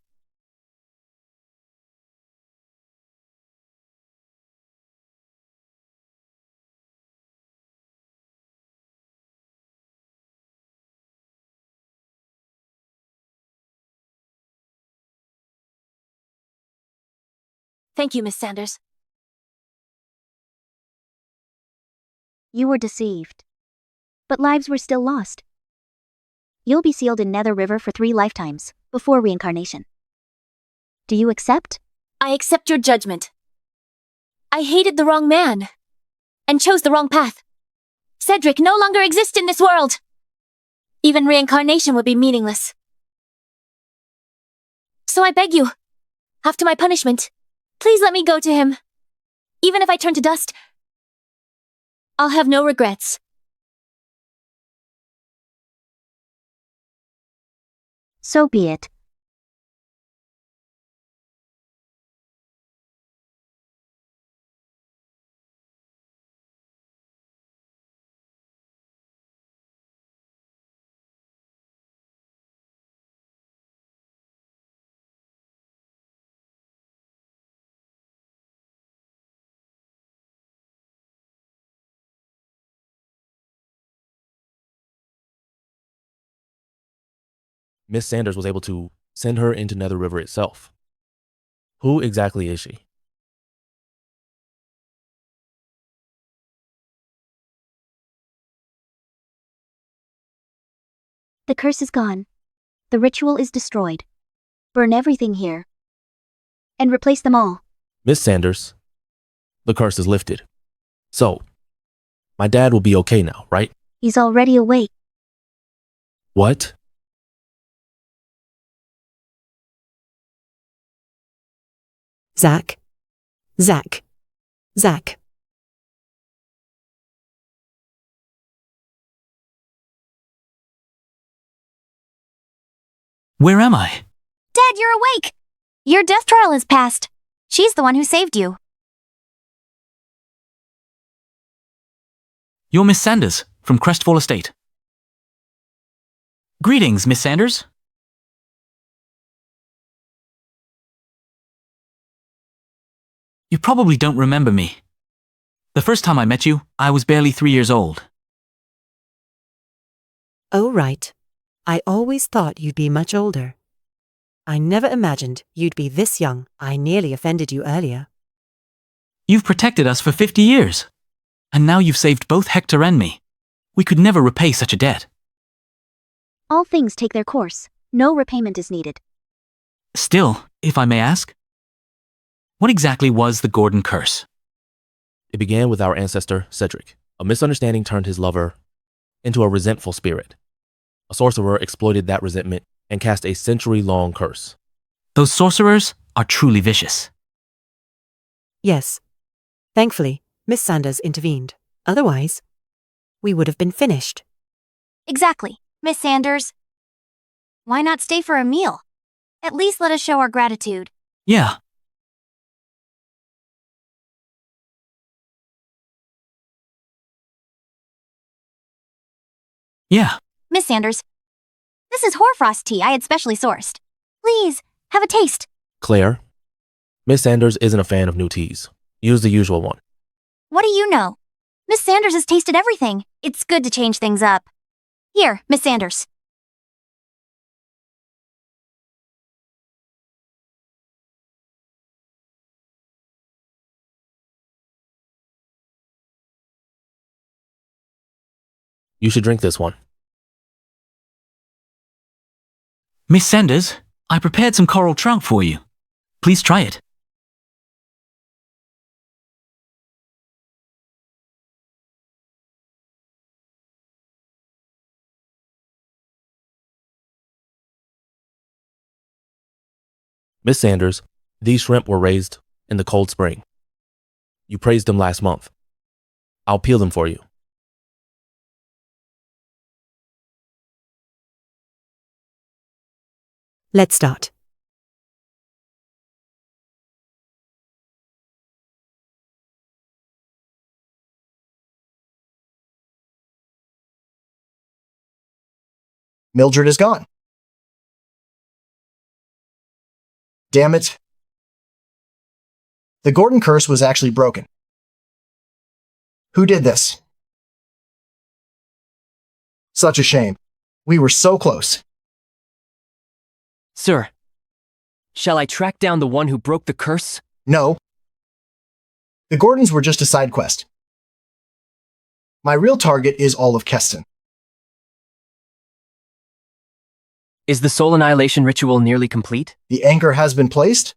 Thank you, Miss Sanders. You were deceived. But lives were still lost. You'll be sealed in Nether River for 3 lifetimes, before reincarnation. Do you accept? I accept your judgment. I hated the wrong man, and chose the wrong path. Cedric no longer exists in this world. Even reincarnation would be meaningless. So I beg you, after my punishment, please let me go to him. Even if I turn to dust, I'll have no regrets. So be it. Miss Sanders was able to send her into Nether River itself. Who exactly is she? The curse is gone. The ritual is destroyed. Burn everything here. And replace them all. Miss Sanders, the curse is lifted. So, my dad will be okay now, right? He's already awake. What? Zach. Zach. Zach. Where am I? Dad, you're awake! Your death trial is passed. She's the one who saved you. You're Miss Sanders, from Crestfall Estate. Greetings, Miss Sanders. You probably don't remember me. The first time I met you, I was barely 3 years old. Oh, right. I always thought you'd be much older. I never imagined you'd be this young. I nearly offended you earlier. You've protected us for 50 years. And now you've saved both Hector and me. We could never repay such a debt. All things take their course. No repayment is needed. Still, if I may ask, what exactly was the Gordon curse? It began with our ancestor, Cedric. A misunderstanding turned his lover into a resentful spirit. A sorcerer exploited that resentment and cast a century-long curse. Those sorcerers are truly vicious. Yes. Thankfully, Miss Sanders intervened. Otherwise, we would have been finished. Exactly, Miss Sanders. Why not stay for a meal? At least let us show our gratitude. Yeah. Yeah. Miss Sanders, this is hoarfrost tea I had specially sourced. Please, have a taste. Claire, Miss Sanders isn't a fan of new teas. Use the usual one. What do you know? Miss Sanders has tasted everything. It's good to change things up. Here, Miss Sanders. You should drink this one. Miss Sanders, I prepared some coral trout for you. Please try it. Miss Sanders, these shrimp were raised in the cold spring. You praised them last month. I'll peel them for you. Let's start. Mildred is gone. Damn it. The Gordon curse was actually broken. Who did this? Such a shame. We were so close. Sir, shall I track down the one who broke the curse? No. The Gordons were just a side quest. My real target is all of Keston. Is the soul annihilation ritual nearly complete? The anchor has been placed.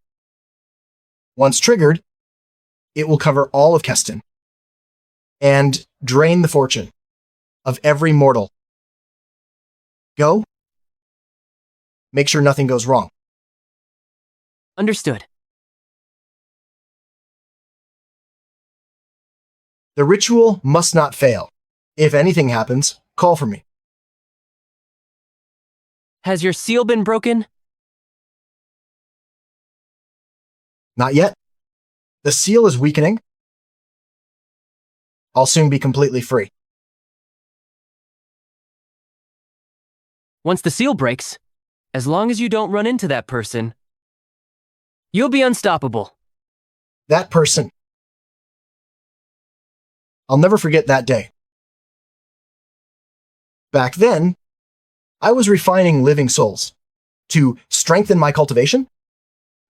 Once triggered, it will cover all of Keston and drain the fortune of every mortal. Go. Make sure nothing goes wrong. Understood. The ritual must not fail. If anything happens, call for me. Has your seal been broken? Not yet. The seal is weakening. I'll soon be completely free. Once the seal breaks, as long as you don't run into that person, you'll be unstoppable. That person. I'll never forget that day. Back then, I was refining living souls to strengthen my cultivation,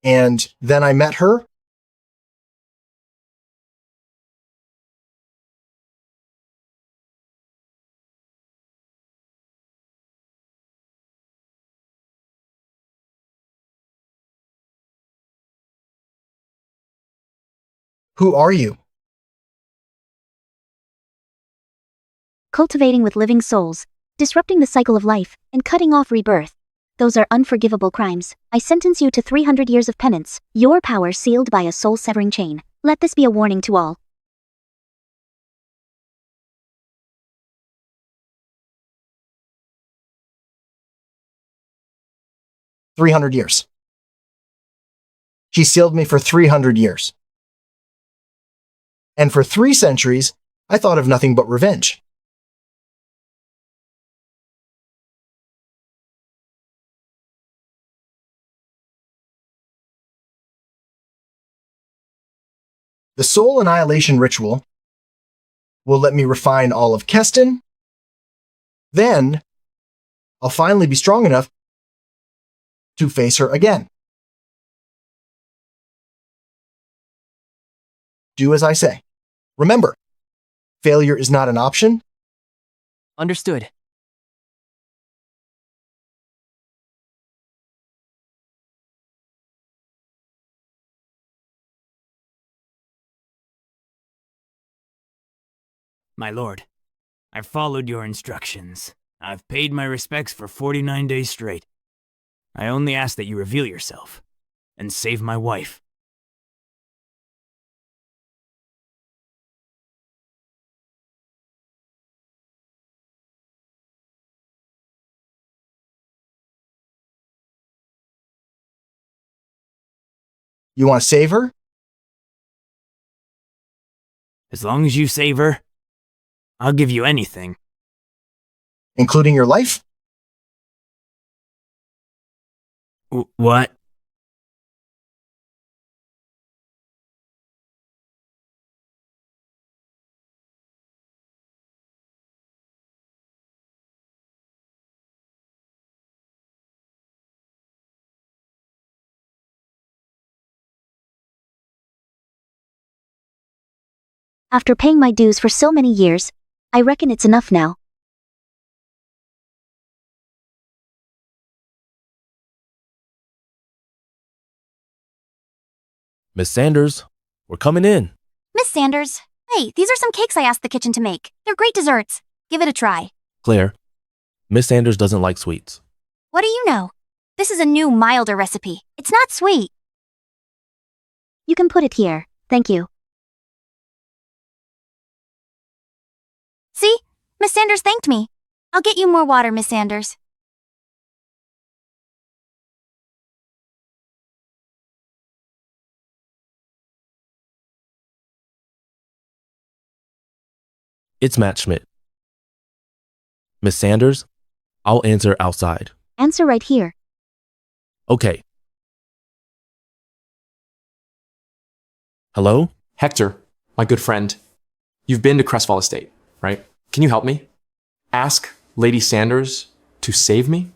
and then I met her. Who are you? Cultivating with living souls, disrupting the cycle of life, and cutting off rebirth. Those are unforgivable crimes. I sentence you to 300 years of penance, your power sealed by a soul-severing chain. Let this be a warning to all. "300 years. She sealed me for 300 years. And for 3 centuries, I thought of nothing but revenge. The soul annihilation ritual will let me refine all of Keston. Then, I'll finally be strong enough to face her again. Do as I say. Remember, failure is not an option. Understood. My lord, I've followed your instructions. I've paid my respects for 49 days straight. I only ask that you reveal yourself and save my wife. You want to save her? As long as you save her, I'll give you anything. Including your life? What? After paying my dues for so many years, I reckon it's enough now. Miss Sanders, we're coming in. Miss Sanders, hey, these are some cakes I asked the kitchen to make. They're great desserts. Give it a try. Claire, Miss Sanders doesn't like sweets. What do you know? This is a new, milder recipe. It's not sweet. You can put it here. Thank you. See? Miss Sanders thanked me. I'll get you more water, Miss Sanders. It's Matt Schmidt. Miss Sanders, I'll answer outside. Answer right here. Okay. Hello? Hector, my good friend. You've been to Crestfall Estate, right? Can you help me? Ask Lady Sanders to save me?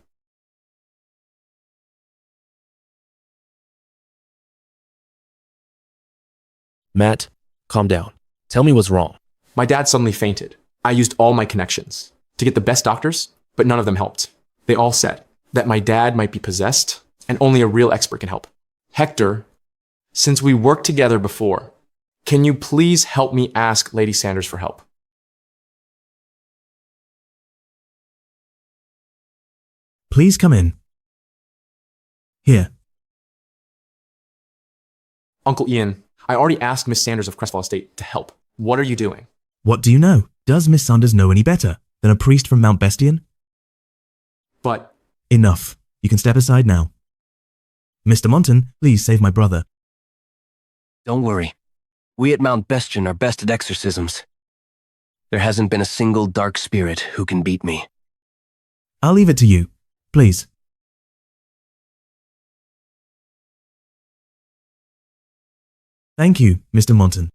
Matt, calm down. Tell me what's wrong. My dad suddenly fainted. I used all my connections to get the best doctors, but none of them helped. They all said that my dad might be possessed and only a real expert can help. Hector, since we worked together before, can you please help me ask Lady Sanders for help? Please come in. Here. Uncle Ian, I already asked Miss Sanders of Crestfall Estate to help. What are you doing? What do you know? Does Miss Sanders know any better than a priest from Mount Bestian? But... Enough. You can step aside now. Mr. Monton, please save my brother. Don't worry. We at Mount Bestian are best at exorcisms. There hasn't been a single dark spirit who can beat me. I'll leave it to you. Please. Thank you, Mr. Monton.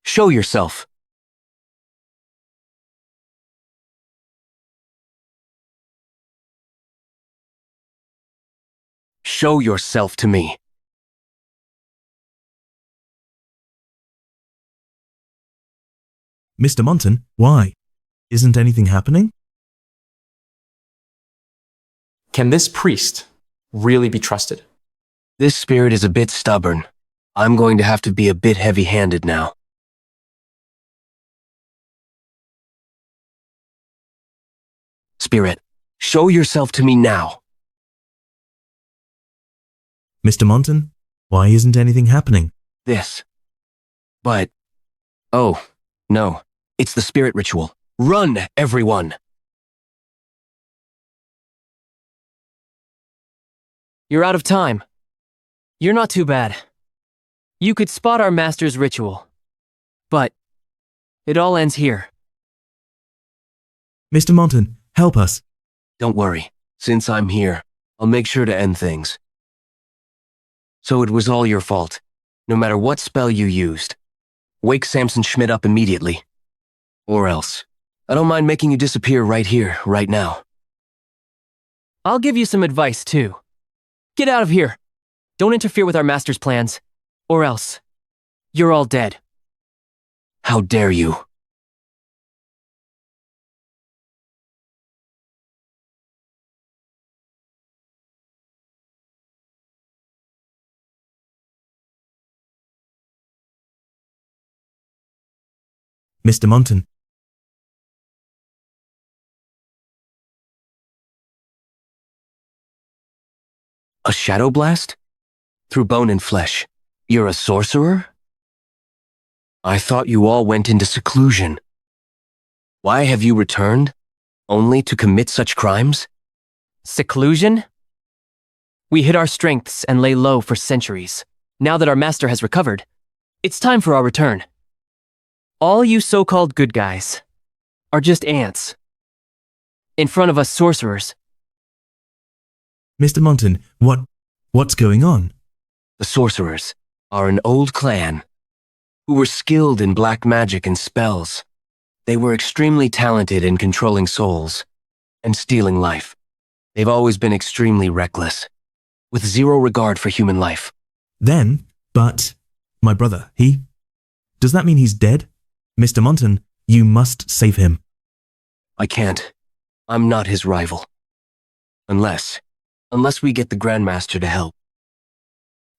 Show yourself. Show yourself to me. Mr. Monton, why? Isn't anything happening? Can this priest really be trusted? This spirit is a bit stubborn. I'm going to have to be a bit heavy-handed now. Spirit, show yourself to me now. Mr. Monton, why isn't anything happening? This. But... Oh, no. It's the spirit ritual. Run, everyone! You're out of time. You're not too bad. You could spot our master's ritual. But it all ends here. Mr. Monton, help us. Don't worry. Since I'm here, I'll make sure to end things. So it was all your fault, no matter what spell you used. Wake Samson Schmidt up immediately. Or else. I don't mind making you disappear right here, right now. I'll give you some advice, too. Get out of here. Don't interfere with our master's plans. Or else. You're all dead. How dare you? Mr. Monton. A shadow blast? Through bone and flesh. You're a sorcerer? I thought you all went into seclusion. Why have you returned? Only to commit such crimes? Seclusion? We hid our strengths and lay low for centuries. Now that our master has recovered, it's time for our return. All you so-called good guys are just ants. In front of us sorcerers. Mr. Monton, what's going on? The sorcerers are an old clan who were skilled in black magic and spells. They were extremely talented in controlling souls and stealing life. They've always been extremely reckless, with zero regard for human life. But my brother, does that mean he's dead? Mr. Monton, you must save him. I can't. I'm not his rival. Unless we get the Grandmaster to help.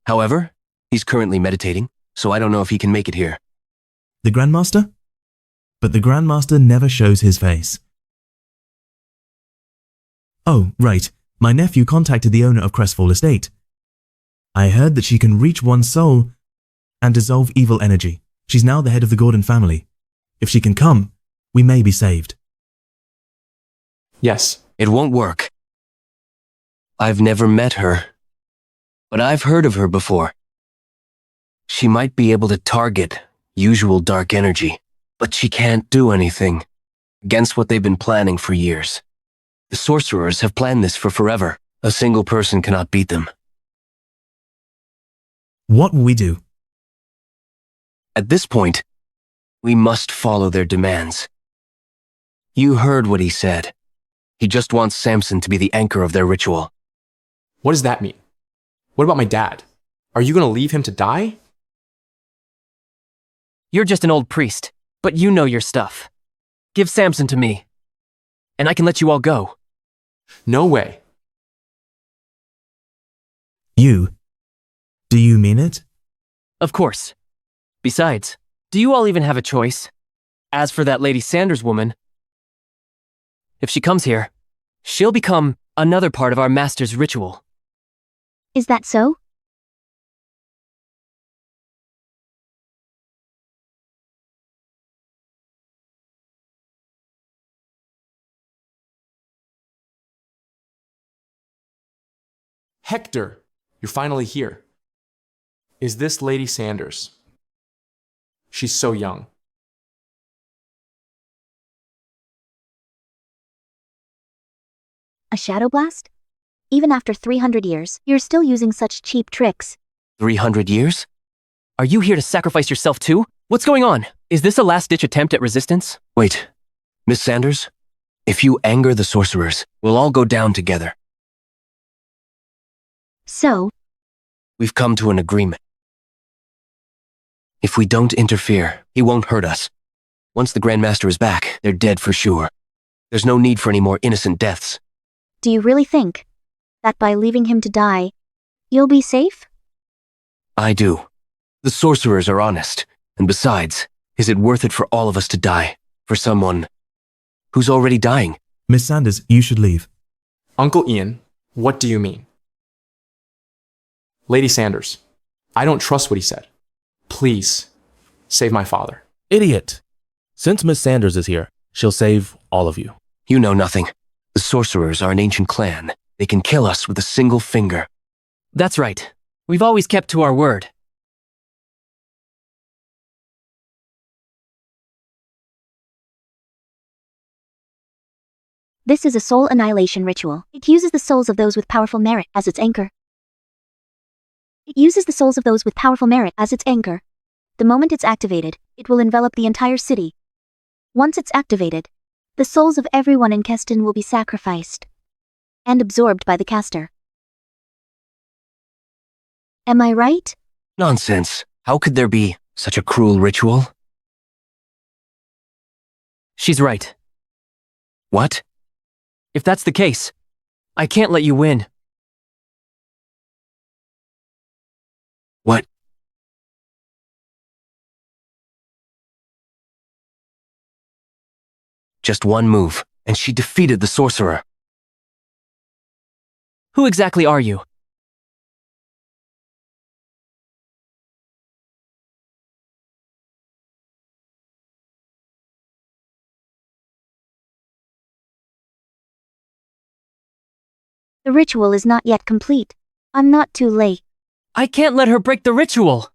However, he's currently meditating, so I don't know if he can make it here. The Grandmaster? But the Grandmaster never shows his face. Oh, right. My nephew contacted the owner of Crestfall Estate. I heard that she can reach one's soul and dissolve evil energy. She's now the head of the Gordon family. If she can come, we may be saved. Yes. It won't work. I've never met her, but I've heard of her before. She might be able to target usual dark energy, but she can't do anything against what they've been planning for years. The sorcerers have planned this for forever. A single person cannot beat them. What will we do? At this point, we must follow their demands. You heard what he said. He just wants Samson to be the anchor of their ritual. What does that mean? What about my dad? Are you going to leave him to die? You're just an old priest, but you know your stuff. Give Samson to me, and I can let you all go. No way. You? Do you mean it? Of course. Besides, do you all even have a choice? As for that Lady Sanders woman, if she comes here, she'll become another part of our master's ritual. Is that so? Hector, you're finally here. Is this Lady Sanders? She's so young. A shadow blast? Even after 300 years, you're still using such cheap tricks. 300 years? Are you here to sacrifice yourself too? What's going on? Is this a last-ditch attempt at resistance? Wait, Miss Sanders? If you anger the sorcerers, we'll all go down together. So? We've come to an agreement. If we don't interfere, he won't hurt us. Once the Grandmaster is back, they're dead for sure. There's no need for any more innocent deaths. Do you really think that by leaving him to die, you'll be safe? I do. The sorcerers are honest. And besides, is it worth it for all of us to die for someone who's already dying? Miss Sanders, you should leave. Uncle Ian, what do you mean? Lady Sanders, I don't trust what he said. Please, save my father. Idiot! Since Miss Sanders is here, she'll save all of you. You know nothing. The sorcerers are an ancient clan. They can kill us with a single finger. That's right. We've always kept to our word. This is a soul annihilation ritual. It uses the souls of those with powerful merit as its anchor. The moment it's activated, it will envelop the entire city. Once it's activated, the souls of everyone in Keston will be sacrificed and absorbed by the caster. Am I right? Nonsense. How could there be such a cruel ritual? She's right. What? If that's the case, I can't let you win. What? Just one move, and she defeated the sorcerer. Who exactly are you? The ritual is not yet complete. I'm not too late. I can't let her break the ritual!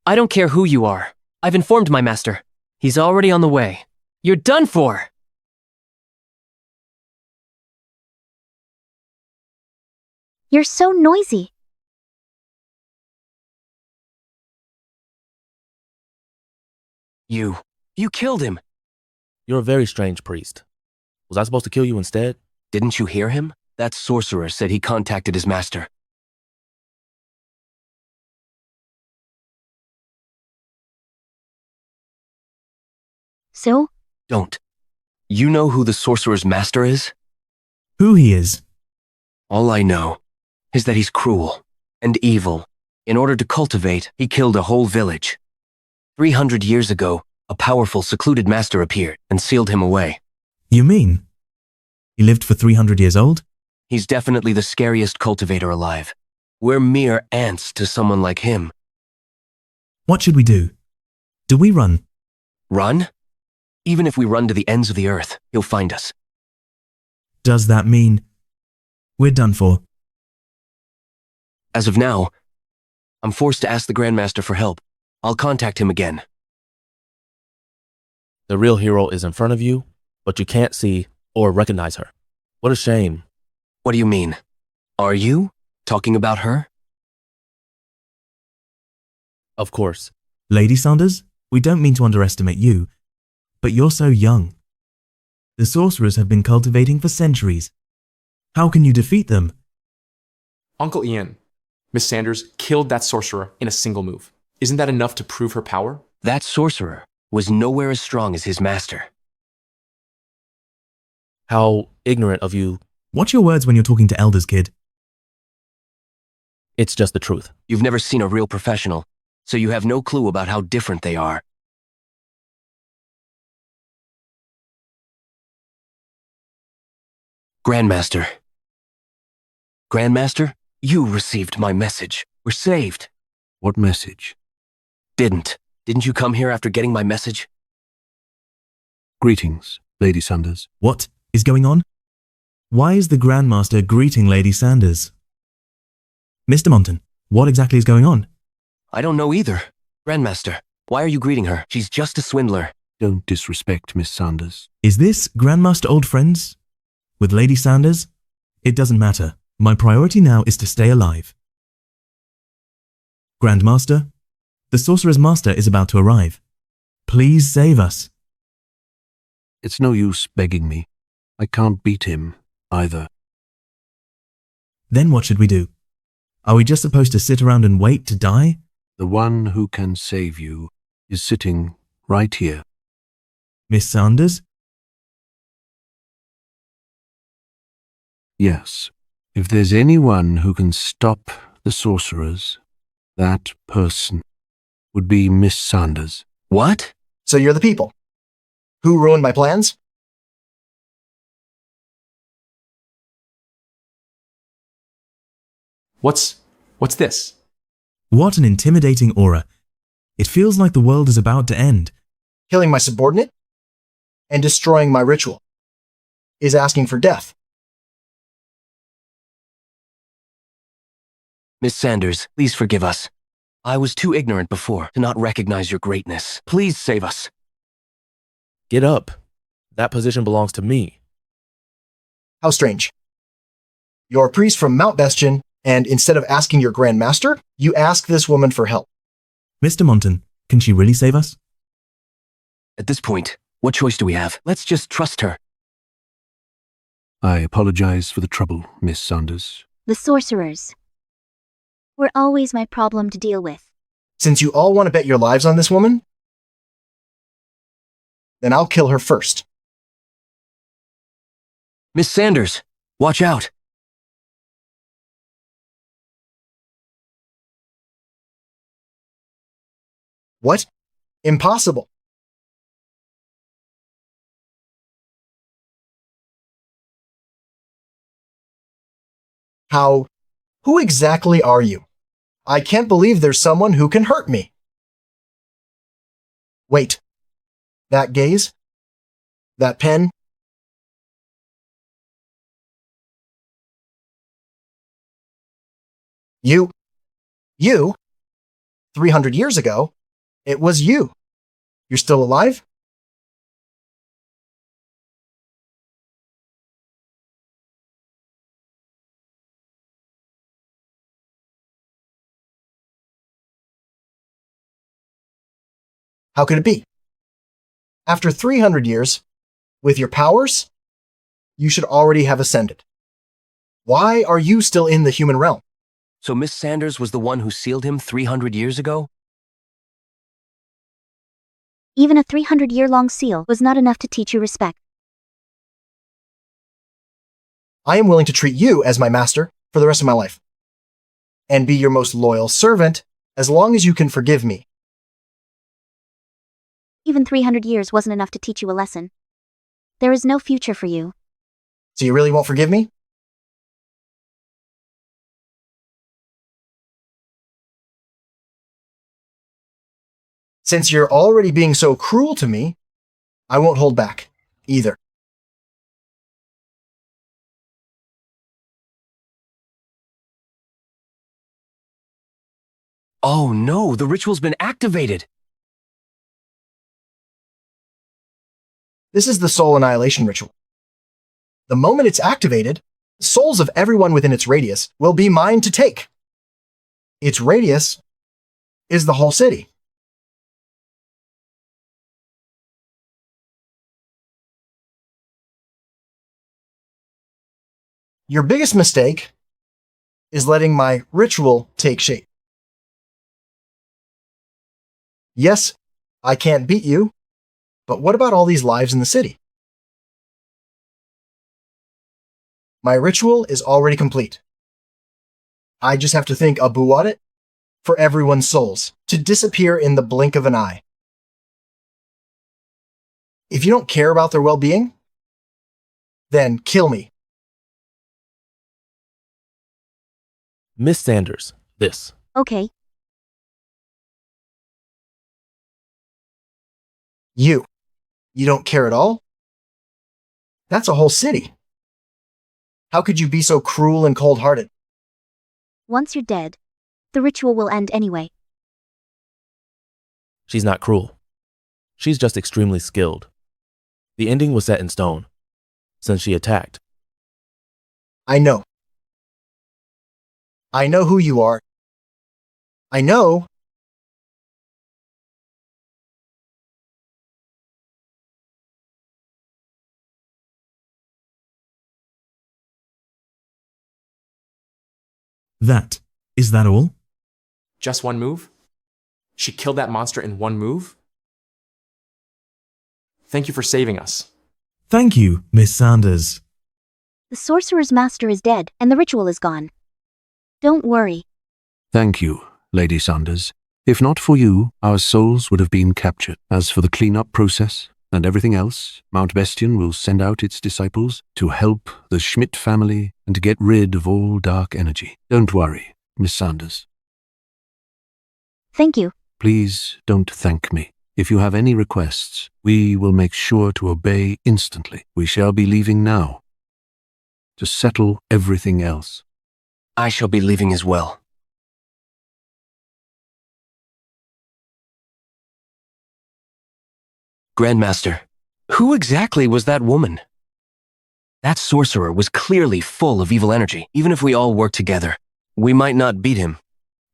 I don't care who you are. I've informed my master. He's already on the way. You're done for! You're so noisy. You killed him. You're a very strange priest. Was I supposed to kill you instead? Didn't you hear him? That sorcerer said he contacted his master. So? Don't. You know who the sorcerer's master is? Who he is? All I know is that he's cruel and evil. In order to cultivate, he killed a whole village. 300 years ago, a powerful, secluded master appeared and sealed him away. You mean? He lived for 300 years old? He's definitely the scariest cultivator alive. We're mere ants to someone like him. What should we do? Do we run? Run? Even if we run to the ends of the earth, he'll find us. Does that mean we're done for? As of now, I'm forced to ask the Grandmaster for help. I'll contact him again. The real hero is in front of you, but you can't see or recognize her. What a shame. What do you mean? Are you talking about her? Of course. Lady Saunders, we don't mean to underestimate you, but you're so young. The sorcerers have been cultivating for centuries. How can you defeat them? Uncle Ian, Miss Sanders killed that sorcerer in a single move. Isn't that enough to prove her power? That sorcerer was nowhere as strong as his master. How ignorant of you. Watch your words when you're talking to elders, kid. It's just the truth. You've never seen a real professional, so you have no clue about how different they are. Grandmaster. Grandmaster, you received my message. We're saved. What message? Didn't you come here after getting my message? Greetings, Lady Sanders. What is going on? Why is the Grandmaster greeting Lady Sanders? Mr. Monton, what exactly is going on? I don't know either. Grandmaster, why are you greeting her? She's just a swindler. Don't disrespect Miss Sanders. Is this Grandmaster old friends? With Lady Sanders? It doesn't matter. My priority now is to stay alive. Grandmaster, the Sorcerer's Master is about to arrive. Please save us. It's no use begging me. I can't beat him, either. Then what should we do? Are we just supposed to sit around and wait to die? The one who can save you is sitting right here. Miss Sanders? Yes. If there's anyone who can stop the sorcerers, that person would be Miss Sanders. What? So you're the people who ruined my plans? What's this? What an intimidating aura. It feels like the world is about to end. Killing my subordinate and destroying my ritual is asking for death. Miss Sanders, please forgive us. I was too ignorant before to not recognize your greatness. Please save us. Get up. That position belongs to me. How strange. You're a priest from Mount Bastion, and instead of asking your Grand Master, you ask this woman for help. Mr. Monton, can she really save us? At this point, what choice do we have? Let's just trust her. I apologize for the trouble, Miss Sanders. The sorcerers were always my problem to deal with. Since you all want to bet your lives on this woman, then I'll kill her first. Miss Sanders, watch out. What? Impossible. How? Who exactly are you? I can't believe there's someone who can hurt me. Wait. That gaze? That pen? You? 300 years ago, it was you. You're still alive? How could it be? After 300 years, with your powers, you should already have ascended. Why are you still in the human realm? So Miss Sanders was the one who sealed him 300 years ago? Even a 300-year-long seal was not enough to teach you respect. I am willing to treat you as my master for the rest of my life. and be your most loyal servant as long as you can forgive me. Even 300 years wasn't enough to teach you a lesson. There is no future for you. So you really won't forgive me? Since you're already being so cruel to me, I won't hold back, either. Oh no, the ritual's been activated! This is the soul annihilation ritual. The moment it's activated, the souls of everyone within its radius will be mine to take. Its radius is the whole city. Your biggest mistake is letting my ritual take shape. Yes, I can't beat you, but what about all these lives in the city? My ritual is already complete. I just have to think a buwadet for everyone's souls to disappear in the blink of an eye. If you don't care about their well-being, then kill me. Miss Sanders, this. Okay. You don't care at all? That's a whole city. How could you be so cruel and cold-hearted? Once you're dead, the ritual will end anyway. She's not cruel. She's just extremely skilled. The ending was set in stone, since she attacked. I know. I know who you are. I know. Is that all? Just one move? She killed that monster in one move? Thank you for saving us. Thank you, Miss Sanders. The sorcerer's master is dead, and the ritual is gone. Don't worry. Thank you, Lady Sanders. If not for you, our souls would have been captured. As for the cleanup process and everything else, Mount Bestian will send out its disciples to help the Schmidt family and to get rid of all dark energy. Don't worry, Miss Sanders. Thank you. Please don't thank me. If you have any requests, we will make sure to obey instantly. We shall be leaving now to settle everything else. I shall be leaving as well. Grandmaster, who exactly was that woman? That sorcerer was clearly full of evil energy. Even if we all work together, we might not beat him.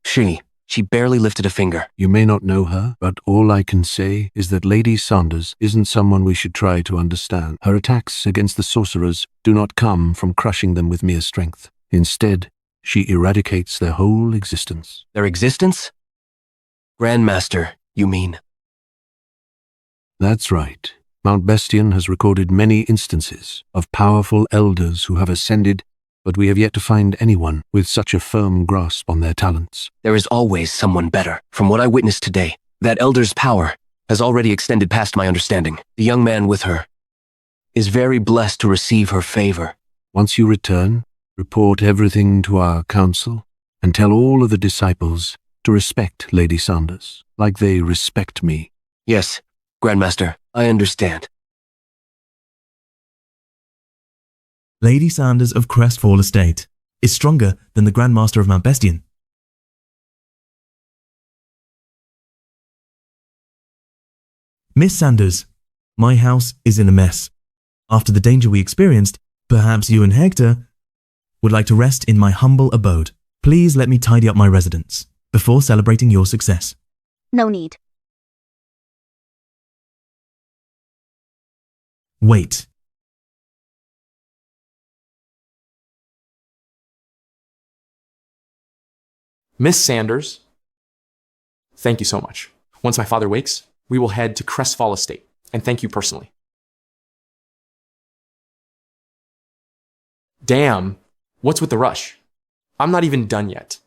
She barely lifted a finger. You may not know her, but all I can say is that Lady Sanders isn't someone we should try to understand. Her attacks against the sorcerers do not come from crushing them with mere strength. Instead, she eradicates their whole existence. Their existence? Grandmaster, you mean? That's right. Mount Bestian has recorded many instances of powerful elders who have ascended, but we have yet to find anyone with such a firm grasp on their talents. There is always someone better. From what I witnessed today, that elder's power has already extended past my understanding. The young man with her is very blessed to receive her favor. Once you return, report everything to our council and tell all of the disciples to respect Lady Sanders, like they respect me. Yes, Grandmaster, I understand. Lady Sanders of Crestfall Estate is stronger than the Grandmaster of Mount Bestian. Miss Sanders, my house is in a mess. After the danger we experienced, perhaps you and Hector would like to rest in my humble abode. Please let me tidy up my residence before celebrating your success. No need. Wait. Miss Sanders, thank you so much. Once my father wakes, we will head to Crestfall Estate, and thank you personally. Damn, what's with the rush? I'm not even done yet.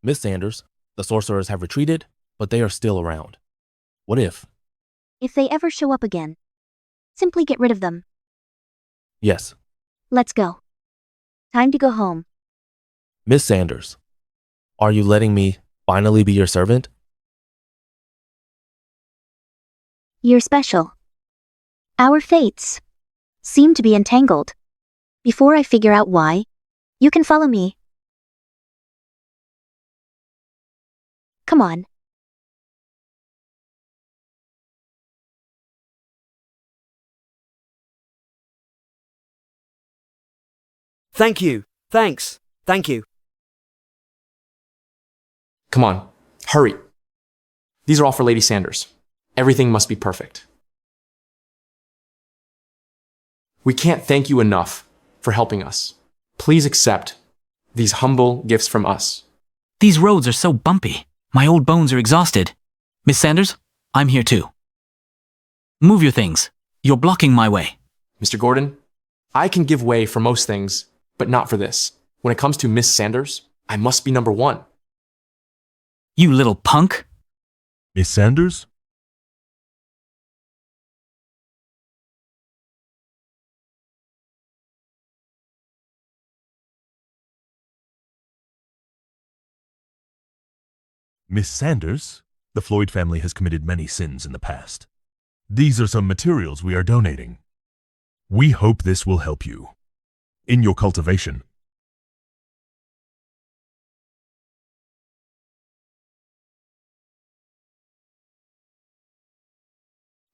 Miss Sanders, the sorcerers have retreated, but they are still around. What if? If they ever show up again, simply get rid of them. Yes. Let's go. Time to go home. Miss Sanders, are you letting me finally be your servant? You're special. Our fates seem to be entangled. Before I figure out why, you can follow me. Come on. Thank you. Thanks. Thank you. Come on, hurry. These are all for Lady Sanders. Everything must be perfect. We can't thank you enough for helping us. Please accept these humble gifts from us. These roads are so bumpy. My old bones are exhausted. Miss Sanders, I'm here too. Move your things. You're blocking my way. Mr. Gordon, I can give way for most things, but not for this. When it comes to Miss Sanders, I must be number one. You little punk. Miss Sanders? Miss Sanders, the Floyd family has committed many sins in the past. These are some materials we are donating. We hope this will help you in your cultivation.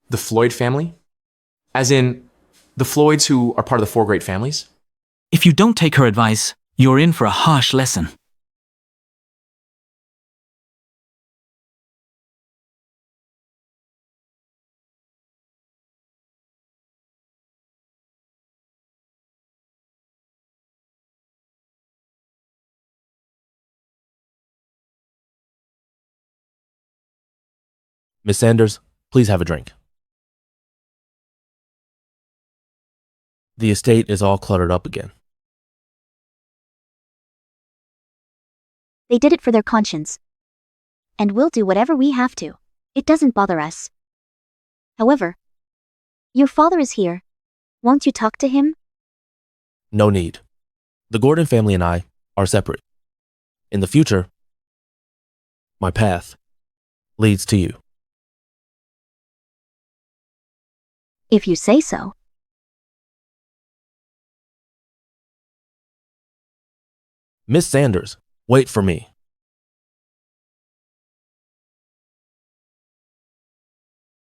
The Floyd family? As in, the Floyds who are part of the four great families? If you don't take her advice, you're in for a harsh lesson. Miss Sanders, please have a drink. The estate is all cluttered up again. They did it for their conscience. And we'll do whatever we have to. It doesn't bother us. However, your father is here. Won't you talk to him? No need. The Gordon family and I are separate. In the future, my path leads to you. If you say so. Miss Sanders, wait for me.